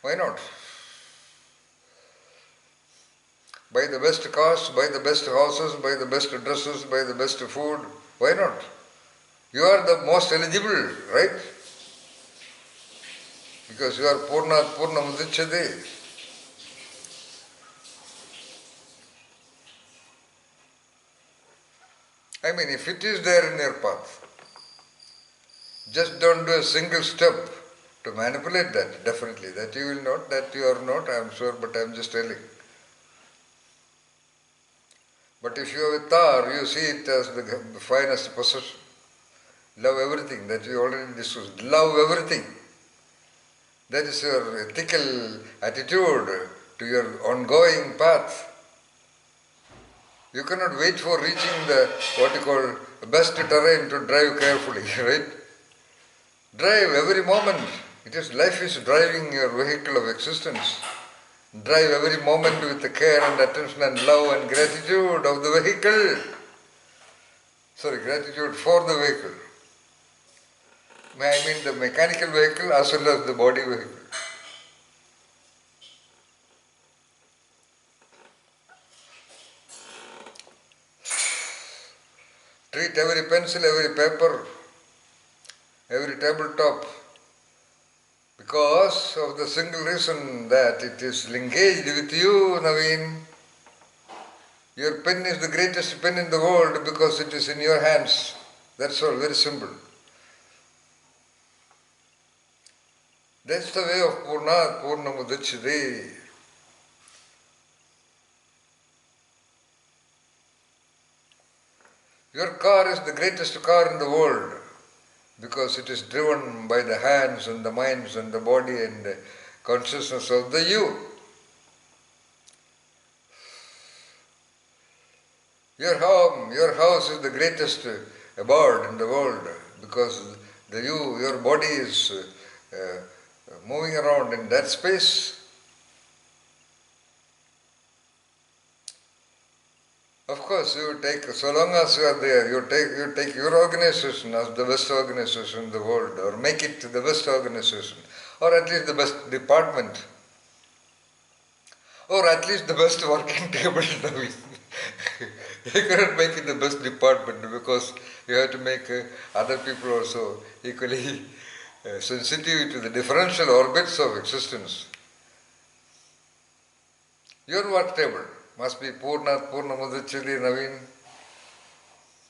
Why not? Buy the best cars, buy the best houses, buy the best dresses, buy the best food. Why not? You are the most eligible, right? Because you are Purna Mudichyate. I mean, if it is there in your path, just don't do a single step to manipulate that, definitely. That you will not, that you are not, I am sure, but I am just telling. But if you have a tar, you see it as the finest possession. Love everything, that we already discussed. Love everything. That is your ethical attitude to your ongoing path. You cannot wait for reaching the, what you call, best terrain to drive carefully, right? Drive every moment. Life is driving your vehicle of existence. Drive every moment with the care and attention and love and gratitude of the vehicle. Gratitude for the vehicle. I mean the mechanical vehicle as well as the body vehicle. Treat every pencil, every paper, every tabletop, because of the single reason that it is engaged with you, Naveen. Your pen is the greatest pen in the world because it is in your hands. That's all, very simple. That's the way of Purna Mudichyate. Your car is the greatest car in the world because it is driven by the hands and the minds and the body and the consciousness of the you. Your home, your house is the greatest abode in the world because your body is moving around in that space. Of course, you take, so long as you are there, you take your organization as the best organization in the world, or make it the best organization, or at least the best department, or at least the best working table. You cannot make it the best department because you have to make other people also equally sensitive to the differential orbits of existence. Your work table must be Purna Mudichyate Naveen.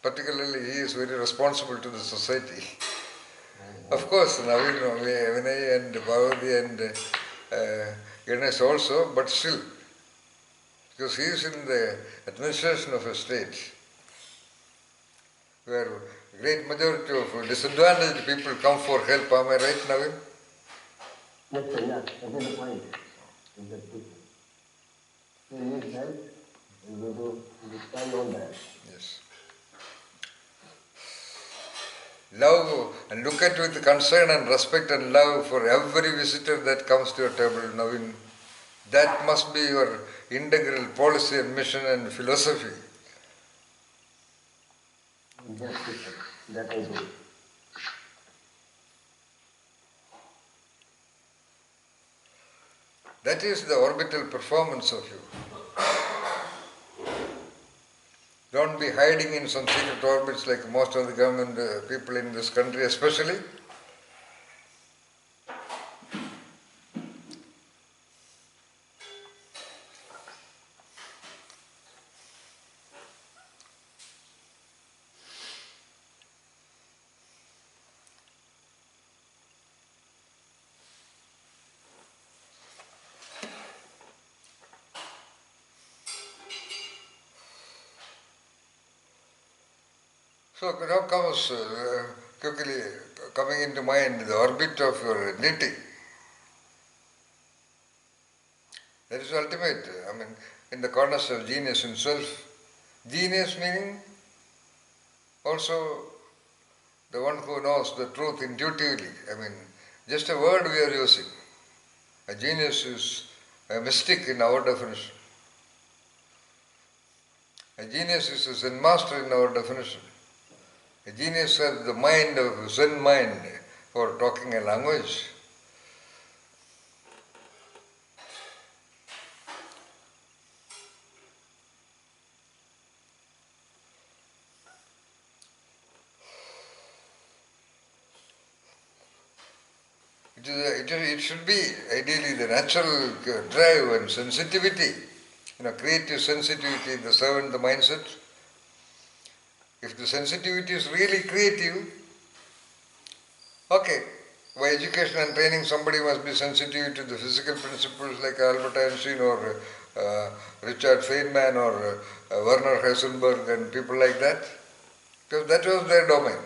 Particularly, he is very responsible to the society. Of course, Naveen, Vinay and Parvati and Ganesh also, but still, because he is in the administration of a state where great majority of disadvantaged people come for help. Am I right, Navin? Yes, sir, yeah, that is the point. Is that we need help and we stand on that. Yes. Love and look at with concern and respect and love for every visitor that comes to your table, Navin. That must be your integral policy and mission and philosophy. Yes, sir, that I do. That is the orbital performance of you. Don't be hiding in some secret orbits like most of the government people in this country especially. So now comes quickly coming into mind the orbit of your deity. That is ultimate. I mean, in the corners of genius himself. Genius meaning also the one who knows the truth intuitively. I mean, just a word we are using. A genius is a mystic in our definition. A genius is a Zen master in our definition. A genius has the mind of Zen mind for talking a language. It should be ideally the natural drive and sensitivity, creative sensitivity, the servant, the mindset. If the sensitivity is really creative, okay, by education and training somebody must be sensitive to the physical principles like Albert Einstein or Richard Feynman or Werner Heisenberg and people like that, because that was their domain.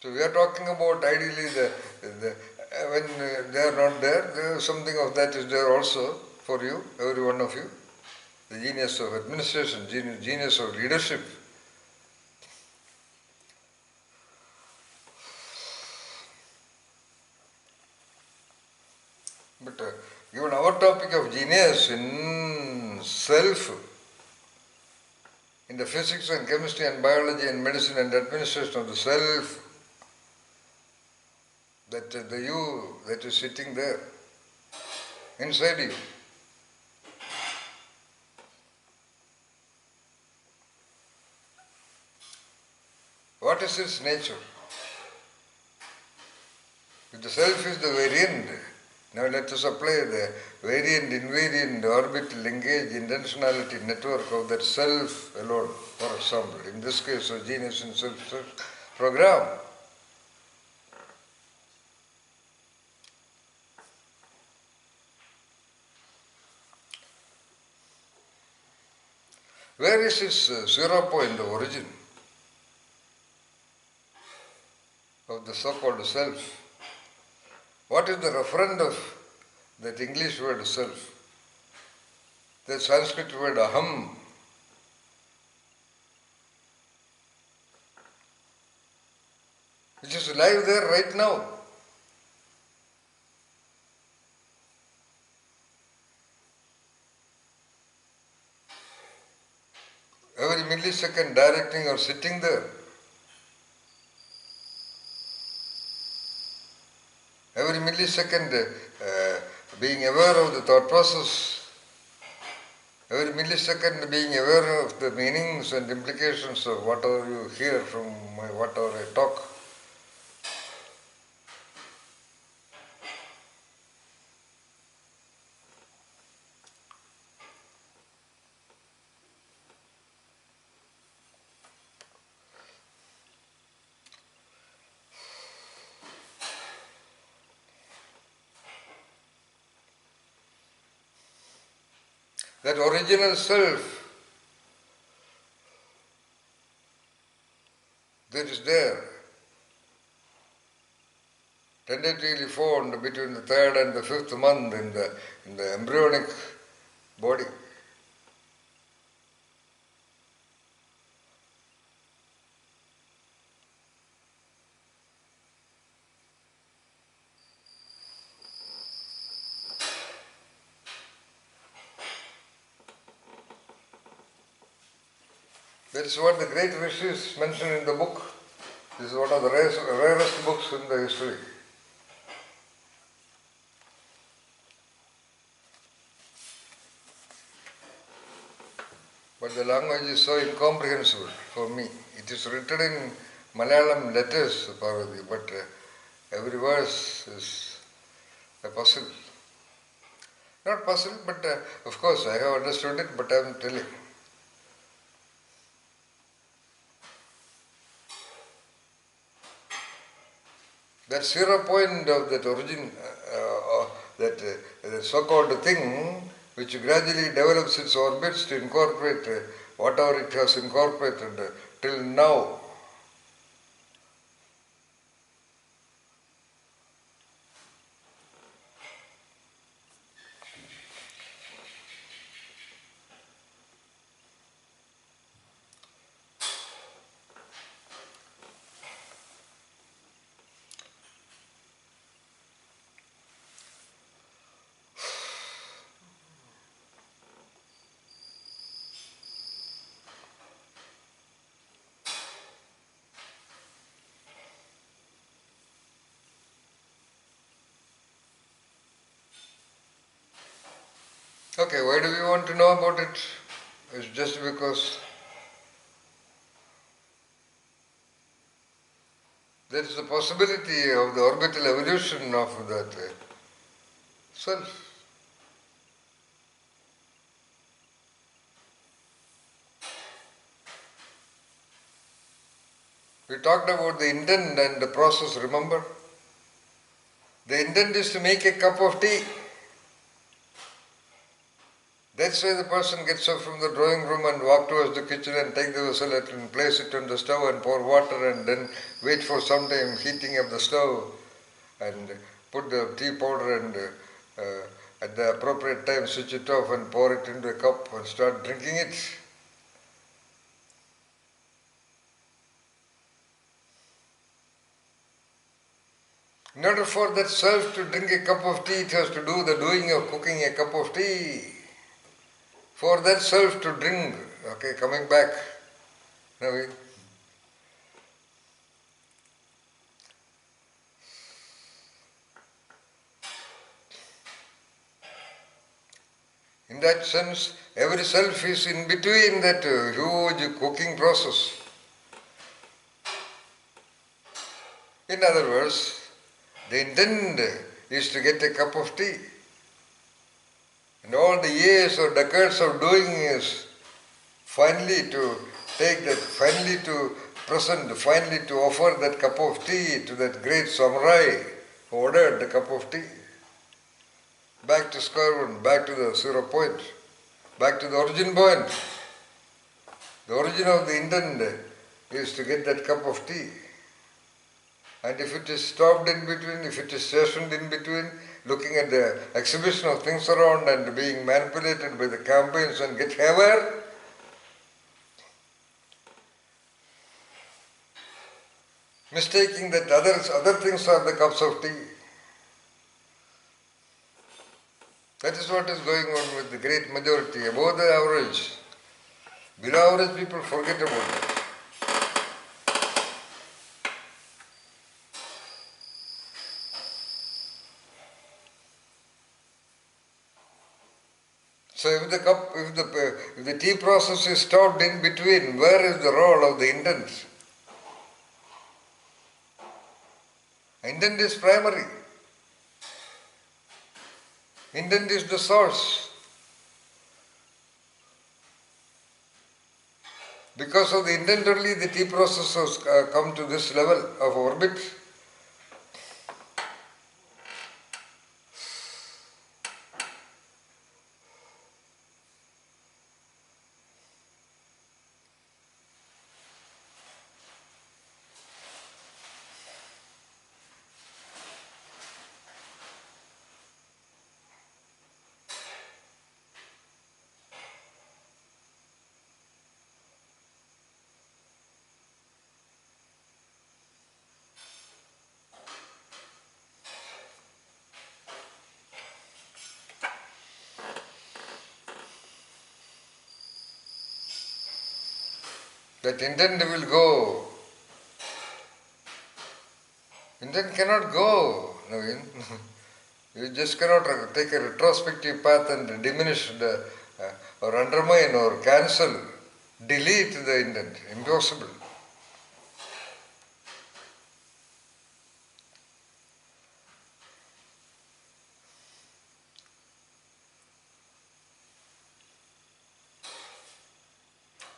So we are talking about ideally when they are not there, something of that is there also for you, every one of you. The genius of administration, genius of leadership. But given our topic of genius in self, in the physics and chemistry and biology and medicine and administration of the self, that the you that is sitting there, inside you. What is its nature? If the self is the variant, now let us apply the variant, invariant, orbital, engaged intentionality network of that self alone, for example. In this case, a genius in self program. Where is its zero point of origin of the so-called self? What is the referent of that English word self? The Sanskrit word aham. Which is live there right now. Every millisecond directing or sitting there. Every millisecond being aware of the thought process. Every millisecond being aware of the meanings and implications of whatever you hear from whatever I talk. that original self that is there, tentatively formed between the third and the fifth month in the embryonic body. That is what the great rishis mention in the book. This is one of the rarest books in the history. But the language is so incomprehensible for me. It is written in Malayalam letters, Parvati, but every verse is a puzzle. Not puzzle, but of course I have understood it, but I am telling. That zero point of that origin, that so-called thing, which gradually develops its orbits to incorporate whatever it has incorporated till now. Okay, why do we want to know about it? It's just because there is the possibility of the orbital evolution of that self. We talked about the intent and the process, remember? The intent is to make a cup of tea. That's why the person gets up from the drawing room and walk towards the kitchen and take the vessel and place it on the stove and pour water and then wait for some time heating of the stove and put the tea powder and at the appropriate time switch it off and pour it into a cup and start drinking it. In order for that self to drink a cup of tea, it has to do the doing of cooking a cup of tea. For that self to drink, okay, coming back. Now in that sense, every self is in between that huge cooking process. In other words, the intent is to get a cup of tea. And all the years or decades of doing is finally to take that, finally to present, finally to offer that cup of tea to that great samurai who ordered the cup of tea. Back to square one, back to the 0 point, back to the origin point. The origin of the intent is to get that cup of tea. And if it is stopped in between, if it is stationed in between, looking at the exhibition of things around and being manipulated by the campaigns and get haywire, mistaking that other things are the cups of tea. That is what is going on with the great majority, above the average. Below average people forget about it. So if the tea process is stopped in between, where is the role of the intent? Intent is primary. Intent is the source. Because of the intent only, the tea process has come to this level of orbit. That intent will go. Intent cannot go, Naveen. You just cannot take a retrospective path and diminish or undermine or cancel, delete the intent. Impossible.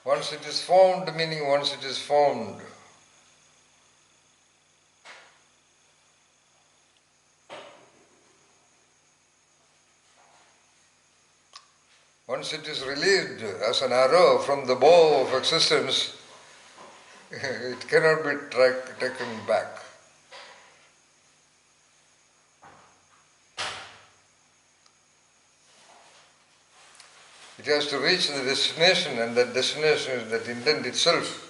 Once it is formed, meaning once it is formed. Once it is released as an arrow from the bow of existence, it cannot be taken back. It has to reach the destination, and that destination is that intent itself.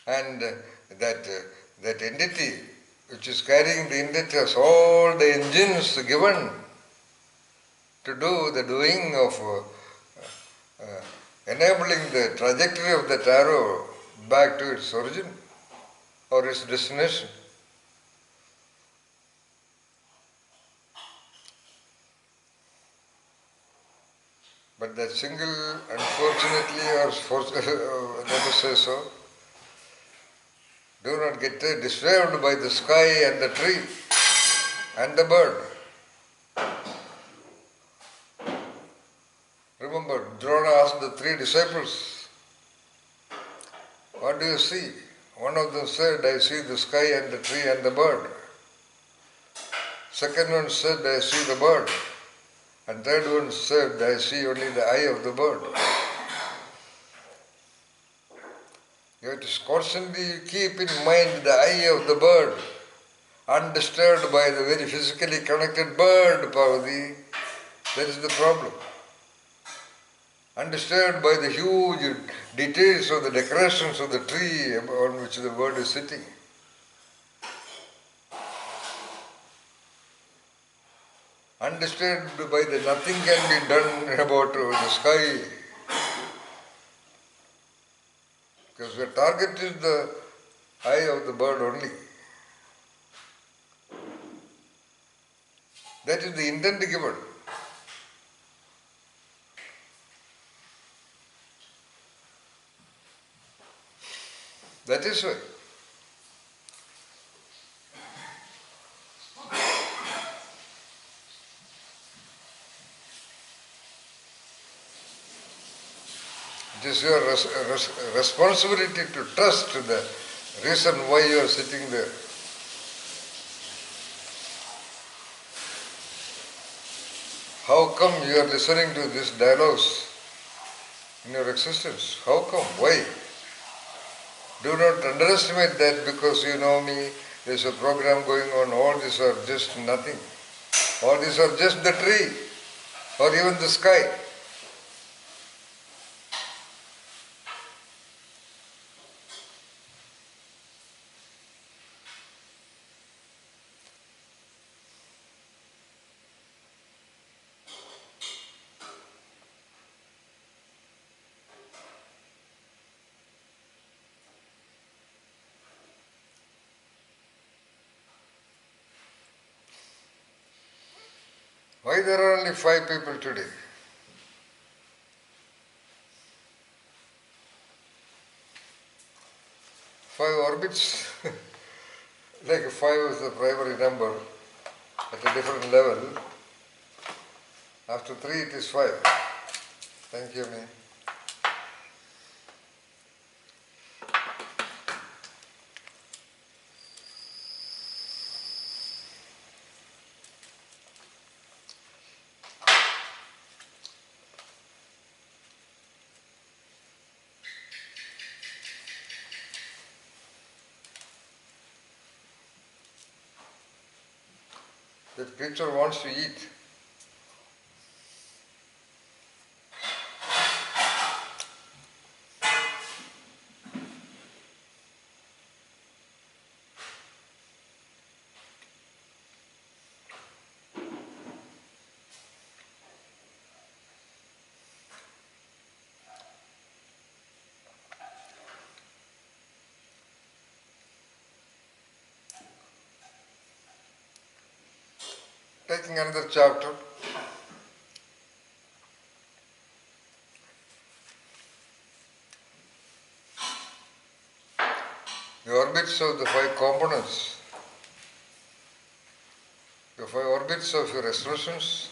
And that entity which is carrying the intent has all the engines given to do the doing of enabling the trajectory of that arrow back to its origin or its destination. But that single, unfortunately, or let us say so, do not get disturbed by the sky and the tree and the bird. Remember, Drona asked the three disciples, what do you see? One of them said, I see the sky and the tree and the bird. Second one said, I see the bird. And third one said, I see only the eye of the bird. You have to constantly keep in mind the eye of the bird, undisturbed by the very physically connected bird, Parvati. That is the problem. Undisturbed by the huge details of the decorations of the tree on which the bird is sitting. Undisturbed by the nothing can be done about the sky. Because the target is the eye of the bird only. That is the intent given. That is why. It is your responsibility to trust the reason why you are sitting there. How come you are listening to these dialogues in your existence? How come? Why? Do not underestimate that because you know me, there is a program going on, all these are just nothing. All these are just the tree or even the sky. Why there are only 5 people today? Five orbits, like 5 is the primary number at a different level. After 3 it is 5. Thank you, ma'am. That creature wants to eat. taking another chapter. The orbits of the 5 components, the 5 orbits of your expressions,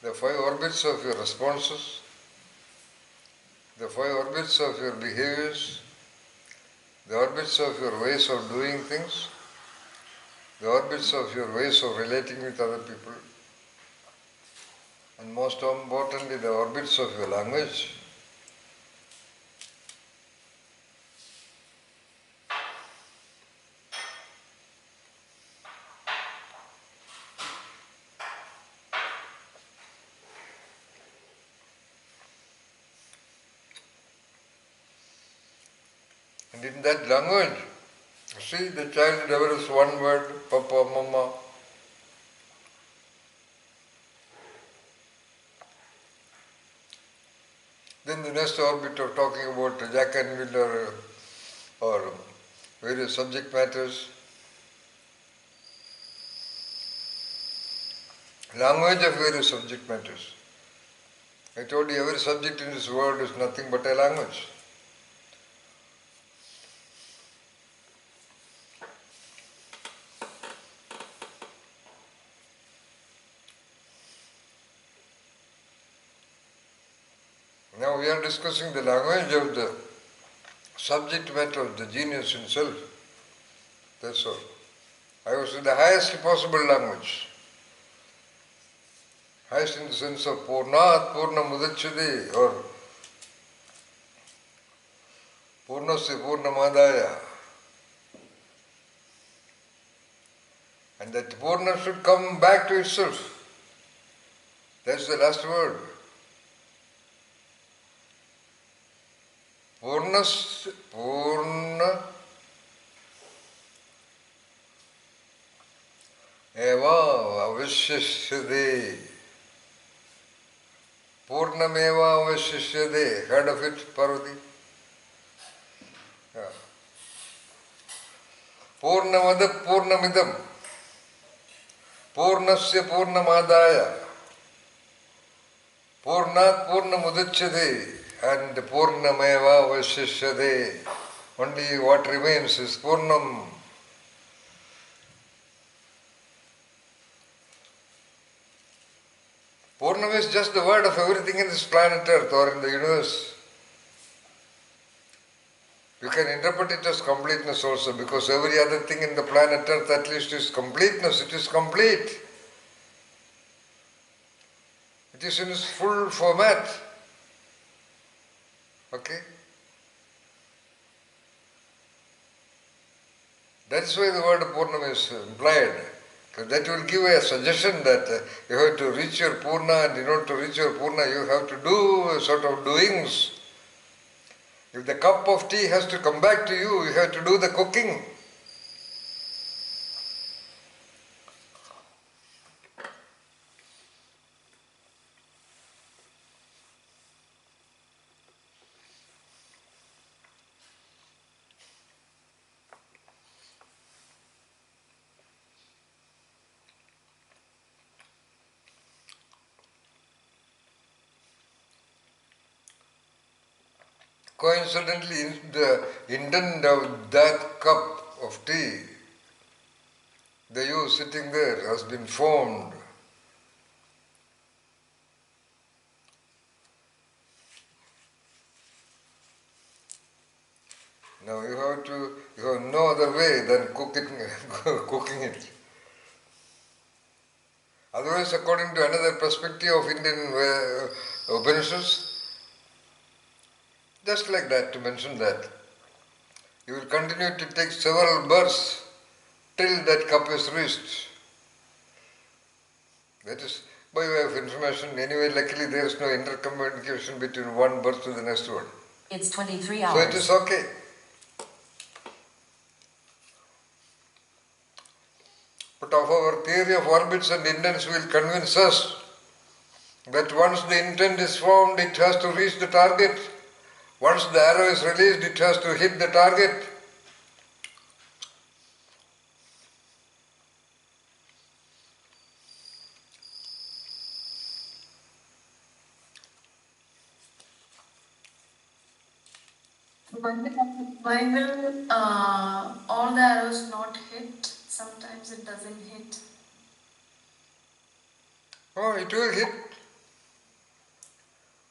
the 5 orbits of your responses, the 5 orbits of your behaviors, the orbits of your ways of doing things, the orbits of your ways of relating with other people, and most importantly, the orbits of your language. And in that language, see, the child develops one word, Papa, Mama. Then the next orbit of talking about Jack and Will or various subject matters. Language of various subject matters. I told you every subject in this world is nothing but a language. Now we are discussing the language of the subject matter of the genius himself. That's all. I was in the highest possible language. Highest in the sense of Purnat Purna Mudachyate or Purnasya Purnamadaya. And that Purna should come back to itself. That's the last word. Purna eva avashishyade. Purnameva avashishyade. Heard of it, Parvati? Yeah. Purnamada Purnamidam. Purnasya Purnamadaya. Purnat Purnamudachyate. And Purnameva Vashishyade. Only what remains is Purnam. Purnam is just the word of everything in this planet Earth or in the universe. You can interpret it as completeness also, because every other thing in the planet Earth at least is completeness. It is complete. It is in its full format. Okay? That is why the word Purnam is implied. Because that will give a suggestion that you have to reach your Purna, and in order to reach your Purna you have to do a sort of doings. If the cup of tea has to come back to you, you have to do the cooking. Coincidentally, the intent of that cup of tea, the you sitting there, has been formed. Now you have no other way than cooking it. Otherwise, according to another perspective of Indian Upanishads, just like that, to mention that, you will continue to take several births till that cup is reached. That is by way of information. Anyway, luckily there is no intercommunication between one birth to the next one. It's 23 hours. So it is okay. But of our theory of orbits and intents will convince us that once the intent is formed, it has to reach the target. Once the arrow is released, it has to hit the target. Why will all the arrows not hit? Sometimes it doesn't hit. Oh, it will hit.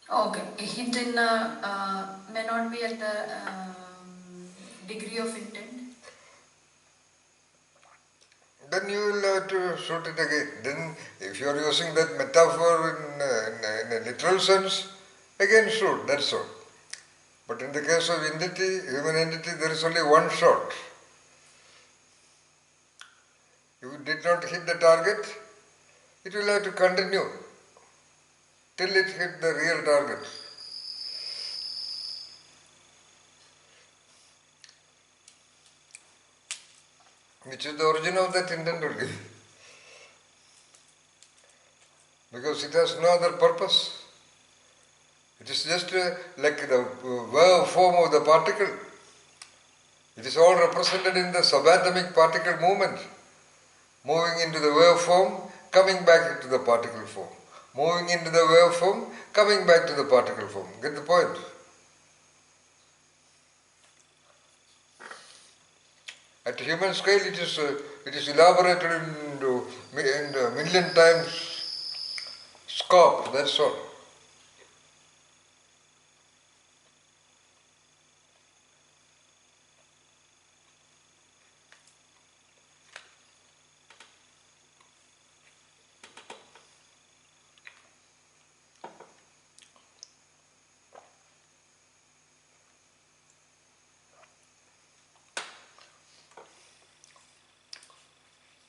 Okay, a hit in may not be at the degree of intent. Then you will have to shoot it again. Then, if you are using that metaphor in a literal sense, again shoot, that's all. But in the case of entity, human entity, there is only one shot. If you did not hit the target, it will have to continue till it hit the real target. Which is the origin of that intent only. Because it has no other purpose. It is just like the wave form of the particle. It is all represented in the subatomic particle movement. Moving into the wave form, coming back into the particle form. Moving into the wave form, coming back to the particle form. Get the point? At human scale, it is elaborated into million times scope, that's all.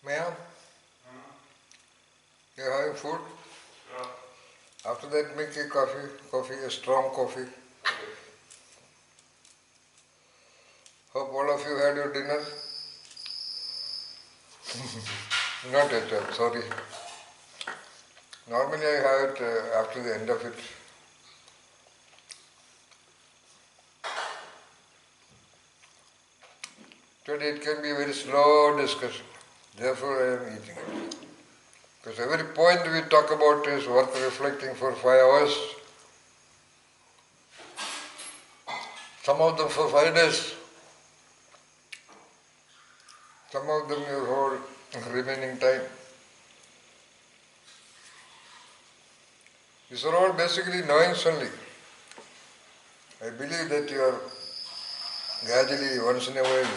Ma'am, you're having food? After that, make a coffee, a strong coffee. Hope all of you had your dinner. Not yet, I'm sorry. Normally I have it after the end of it. Today it can be a very slow discussion. Therefore I am eating it. Because every point we talk about is worth reflecting for 5 hours. Some of them for 5 days. Some of them your whole remaining time. These are all basically knowings only. I believe that you are gradually, once in a while,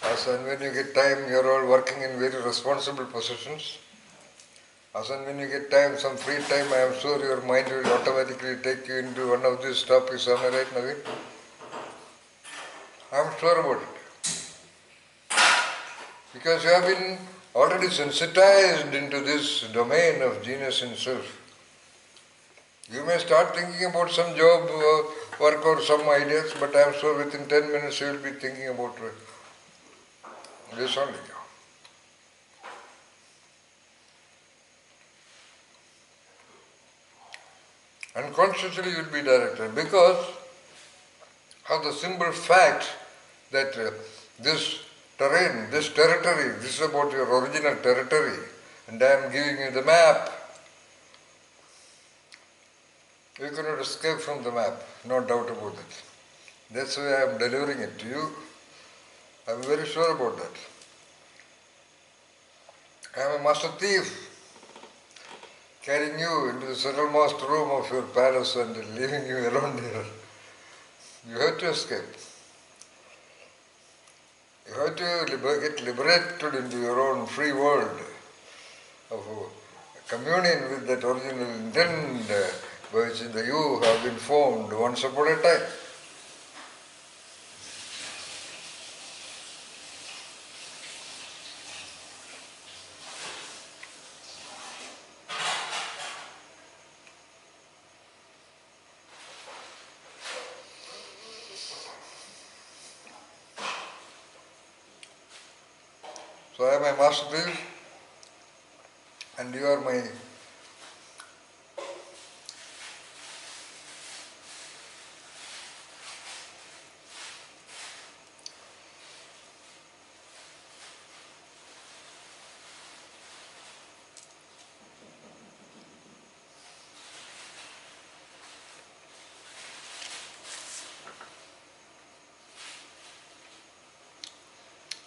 as and when you get time, you are all working in very responsible positions. As and when you get time, some free time, I am sure your mind will automatically take you into one of these topics. Am I right, Naveen? I am sure about it. Because you have been already sensitized into this domain of genius in self. You may start thinking about some job, work or some ideas, but I am sure within 10 minutes you will be thinking about this only. Unconsciously you will be directed because of the simple fact that this terrain, this territory, this is about your original territory, and I am giving you the map. You cannot escape from the map, no doubt about it. That's why I am delivering it to you. I am very sure about that. I am a master thief, carrying you into the centralmost room of your palace and leaving you alone there. You have to escape. You have to get liberated into your own free world of communion with that original intent by which you have been formed once upon a time. So I am a master thief and you are my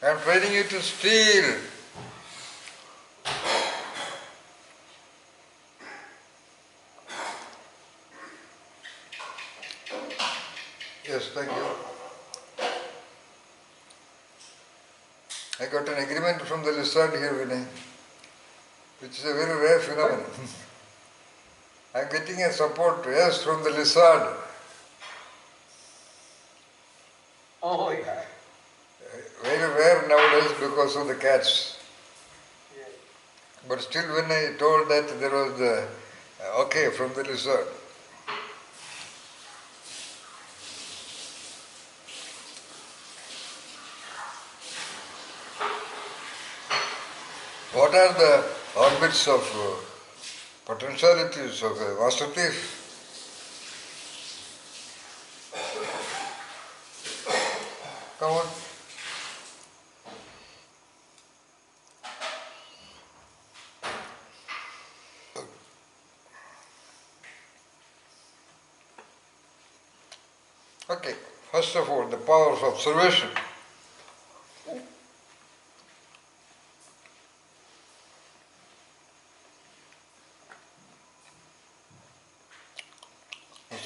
I am training you to steal. Yes, thank you. I got an agreement from the lizard here, Vinay, which is a very rare phenomenon. I am getting a support, yes, from the lizard. Oh, yeah. Very rare nowadays because of the cats. Yeah. But still when I told that there was the okay from the lizard. What are the orbits of potentialities of a master thief? Come on. Okay, first of all, the power of observation.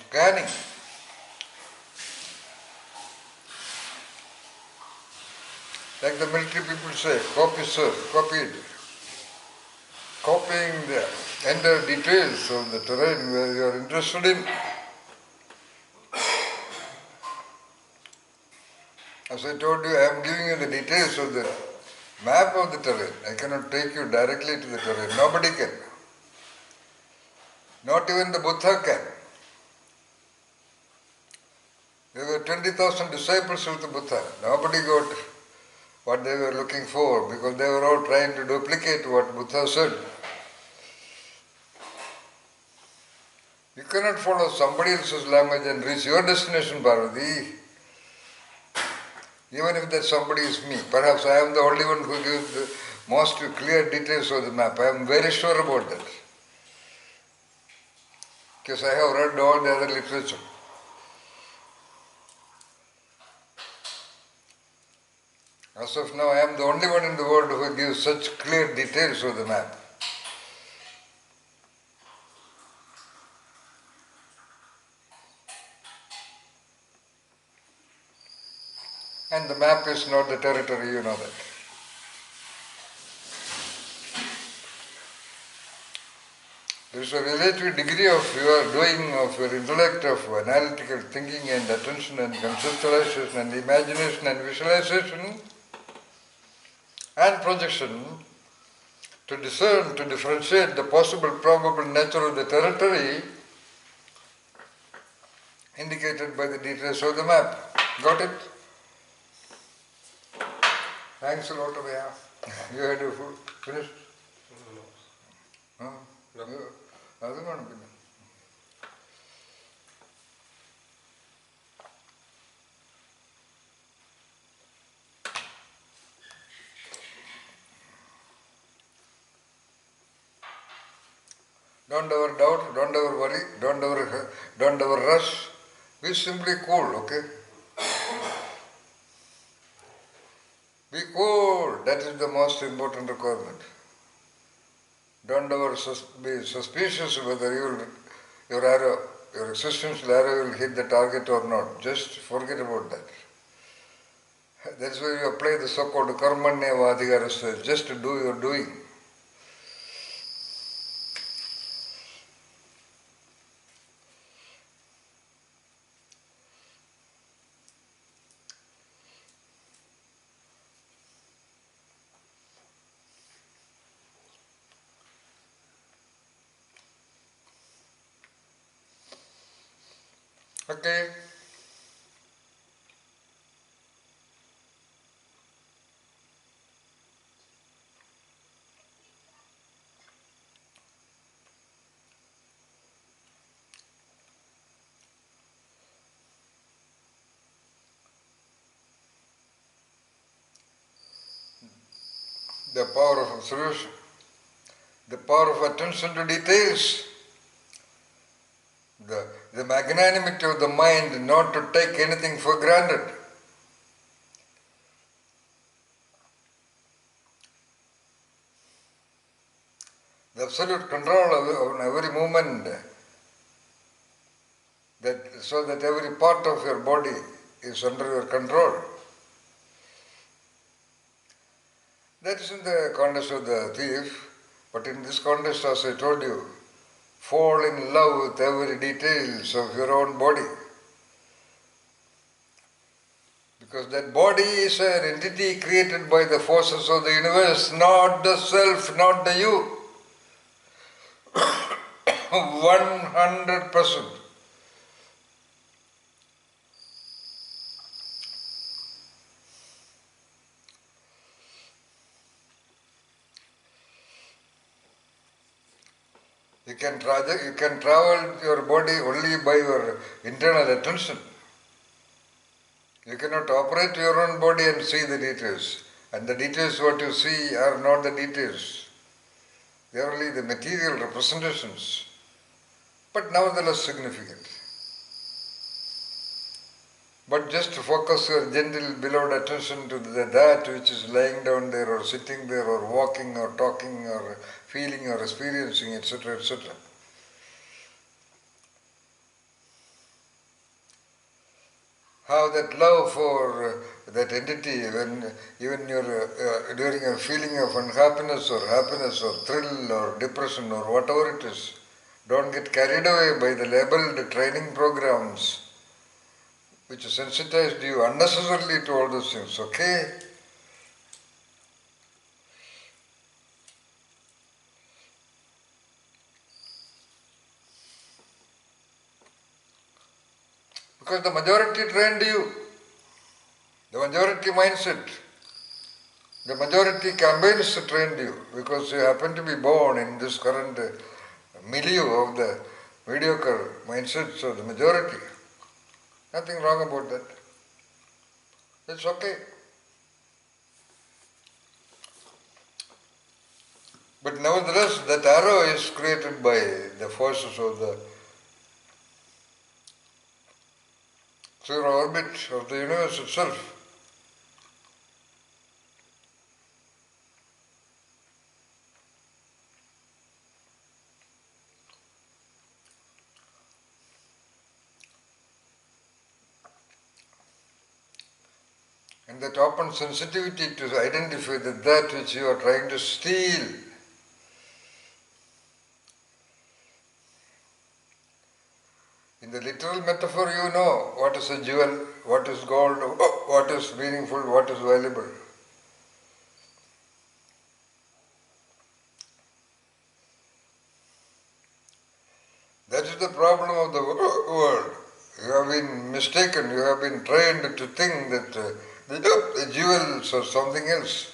Scanning. Like the military people say, copy sir, copied. Copying the entire details of the terrain where you are interested in. As I told you, I am giving you the details of the map of the terrain. I cannot take you directly to the terrain. Nobody can. Not even the Buddha can. There were 20,000 disciples of the Buddha. Nobody got what they were looking for because they were all trying to duplicate what Buddha said. You cannot follow somebody else's language and reach your destination, Parvati. Even if that somebody is me. Perhaps I am the only one who gives the most clear details of the map. I am very sure about that. Because I have read all the other literature. As of now, I am the only one in the world who gives such clear details of the map. And the map is not the territory, you know that. There is a relative degree of your doing, of your intellect, of analytical thinking and attention and conceptualization and imagination and visualization and projection to discern, to differentiate the possible, probable nature of the territory indicated by the details of the map. Got it? Thanks a lot, Abhaya. You had your food finished? No. അതും വേണം പിന്നെ. Don't ever doubt, don't ever worry, don't ever rush. Be simply cool, okay? Be cool. That is the most important requirement. Don't ever be suspicious whether your arrow, your existential arrow will hit the target or not. Just forget about that. That's why you apply the so-called karmanya vadhikarasya. Just do your doing. Okay. The power of observation, the power of attention to details, the magnanimity of the mind not to take anything for granted. the absolute control of every movement, so that every part of your body is under your control. That is in the context of the thief, but in this context, as I told you, fall in love with every details of your own body. Because that body is an entity created by the forces of the universe, not the self, not the you. 100%. You can travel your body only by your internal attention. You cannot operate your own body and see the details. And the details what you see are not the details. They are only the material representations, but nevertheless significant. But just to focus your gentle, beloved attention to that which is lying down there or sitting there or walking or talking or feeling or experiencing, etc., etc. Have that love for that entity when even during a feeling of unhappiness or happiness or thrill or depression or whatever it is. Don't get carried away by the labeled training programs which sensitized you unnecessarily to all those things, okay? Because the majority trained you, the majority mindset, the majority campaigns trained you, because you happen to be born in this current milieu of the mediocre mindsets of the majority. Nothing wrong about that. It's okay. But nevertheless, that arrow is created by the forces of the zero orbit of the universe itself. And that open sensitivity to identify that which you are trying to steal. In the literal metaphor, you know what is a jewel, what is gold, what is meaningful, what is valuable. That is the problem of the world. You have been mistaken, you have been trained to think that the jewels are something else.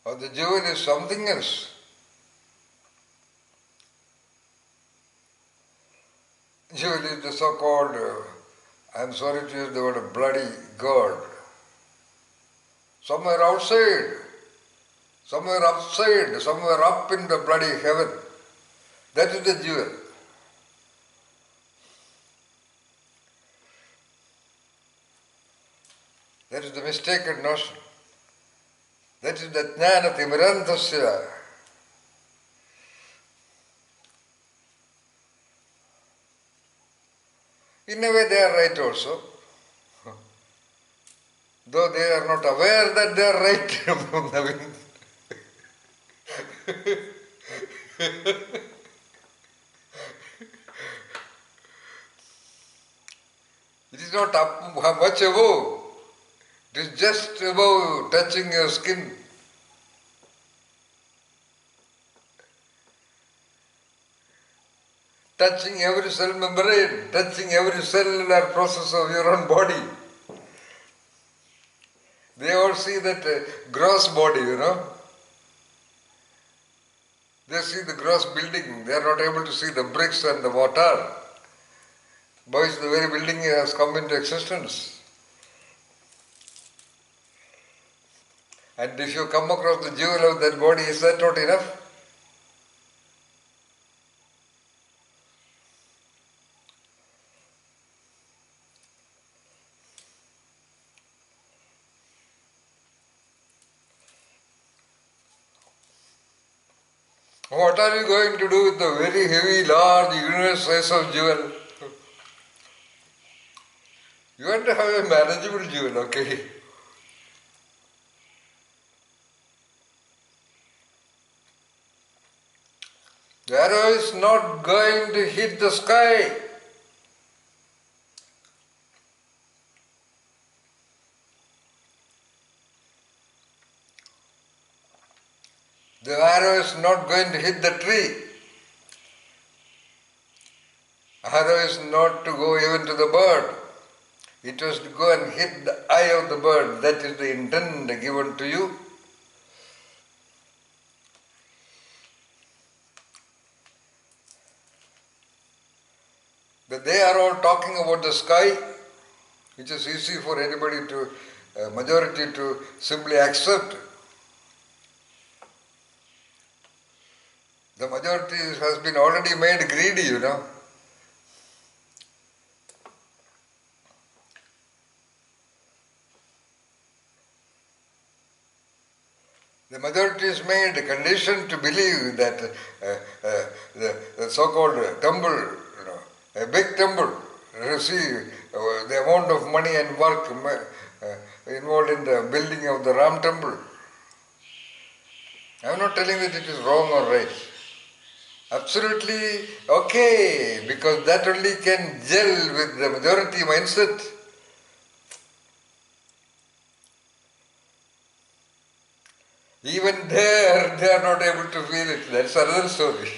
Or the jewel is something else. Jewel is the so-called, I am sorry to use the word, bloody God. Somewhere outside, somewhere upside, somewhere up in the bloody heaven. That is the jewel. That is the mistaken notion. That is the jnana timirantasya. In a way they are right also. Though they are not aware that they are right. It is not up much above. It is just above touching your skin. Touching every cell membrane, touching every cellular process of your own body. They all see that gross body, They see the gross building. They are not able to see the bricks and the mortar. By which the very building has come into existence. And if you come across the jewel of that body, is that not enough? What are you going to do with the very heavy, large, universe size of jewel? You want to have a manageable jewel, okay? The arrow is not going to hit the sky. The arrow is not going to hit the tree. Arrow is not to go even to the bird. It was to go and hit the eye of the bird. That is the intent given to you. But they are all talking about the sky, which is easy for anybody to, majority to simply accept. The majority has been already made greedy, you know. The majority is made conditioned to believe that the so-called temple, you know, a big temple, receive the amount of money and work involved in the building of the Ram temple. I am not telling that it is wrong or right. Absolutely okay, because that only can gel with the majority mindset. Even there, they are not able to feel it. That's another story.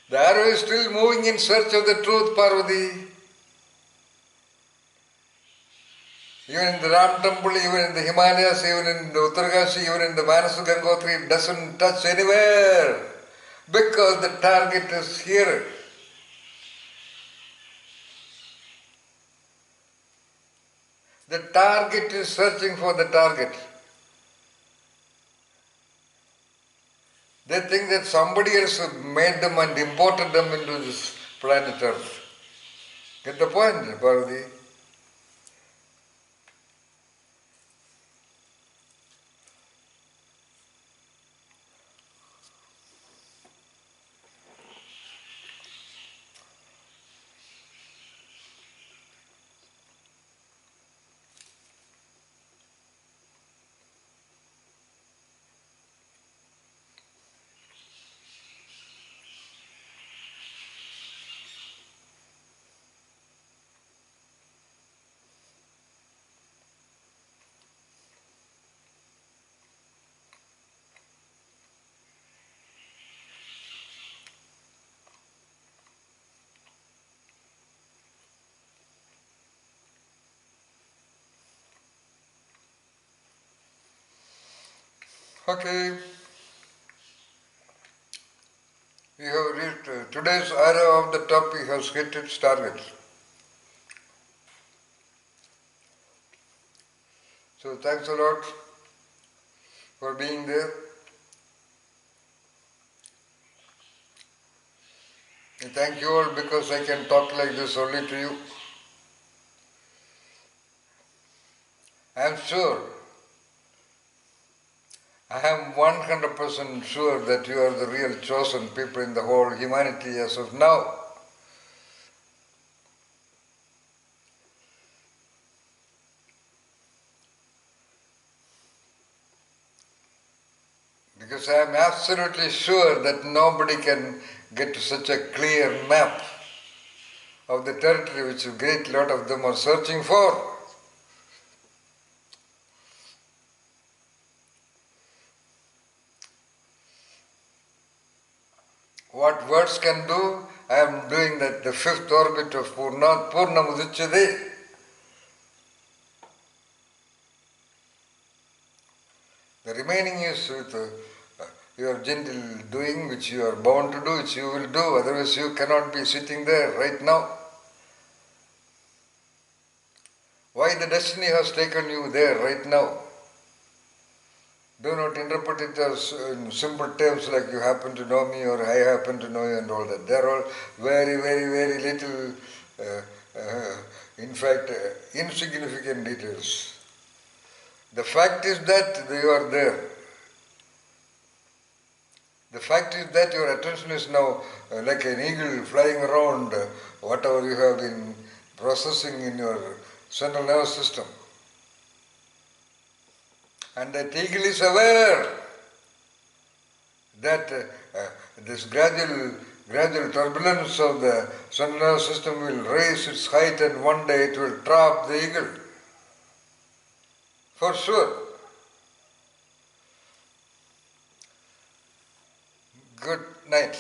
The arrow is still moving in search of the truth, Parvati. Even in the Ram temple, even in the Himalayas, even in the Uttarkashi, even in the Manas Gangotri, it doesn't touch anywhere because the target is here. The target is searching for the target. They think that somebody else made them and imported them into this planet Earth. Get the point, Parvati? Okay. We have reached today's arrow of the topic has hit its target. So thanks a lot for being there. And thank you all because I can talk like this only to you. I am sure, I am 100% sure that you are the real chosen people in the whole humanity as of now. Because I am absolutely sure that nobody can get to such a clear map of the territory which a great lot of them are searching for. What words can do, I am doing that the fifth orbit of Purna Muduchade. The remaining is with your gentle doing, which you are bound to do, which you will do, otherwise you cannot be sitting there right now. Why the destiny has taken you there right now? Do not interpret it as in simple terms like you happen to know me or I happen to know you and all that. They are all very, very, very little, in fact, insignificant details. The fact is that you are there. The fact is that your attention is now like an eagle flying around whatever you have been processing in your central nervous system. And that eagle is aware that this gradual turbulence of the central nervous system will raise its height and one day it will trap the eagle. For sure. Good night.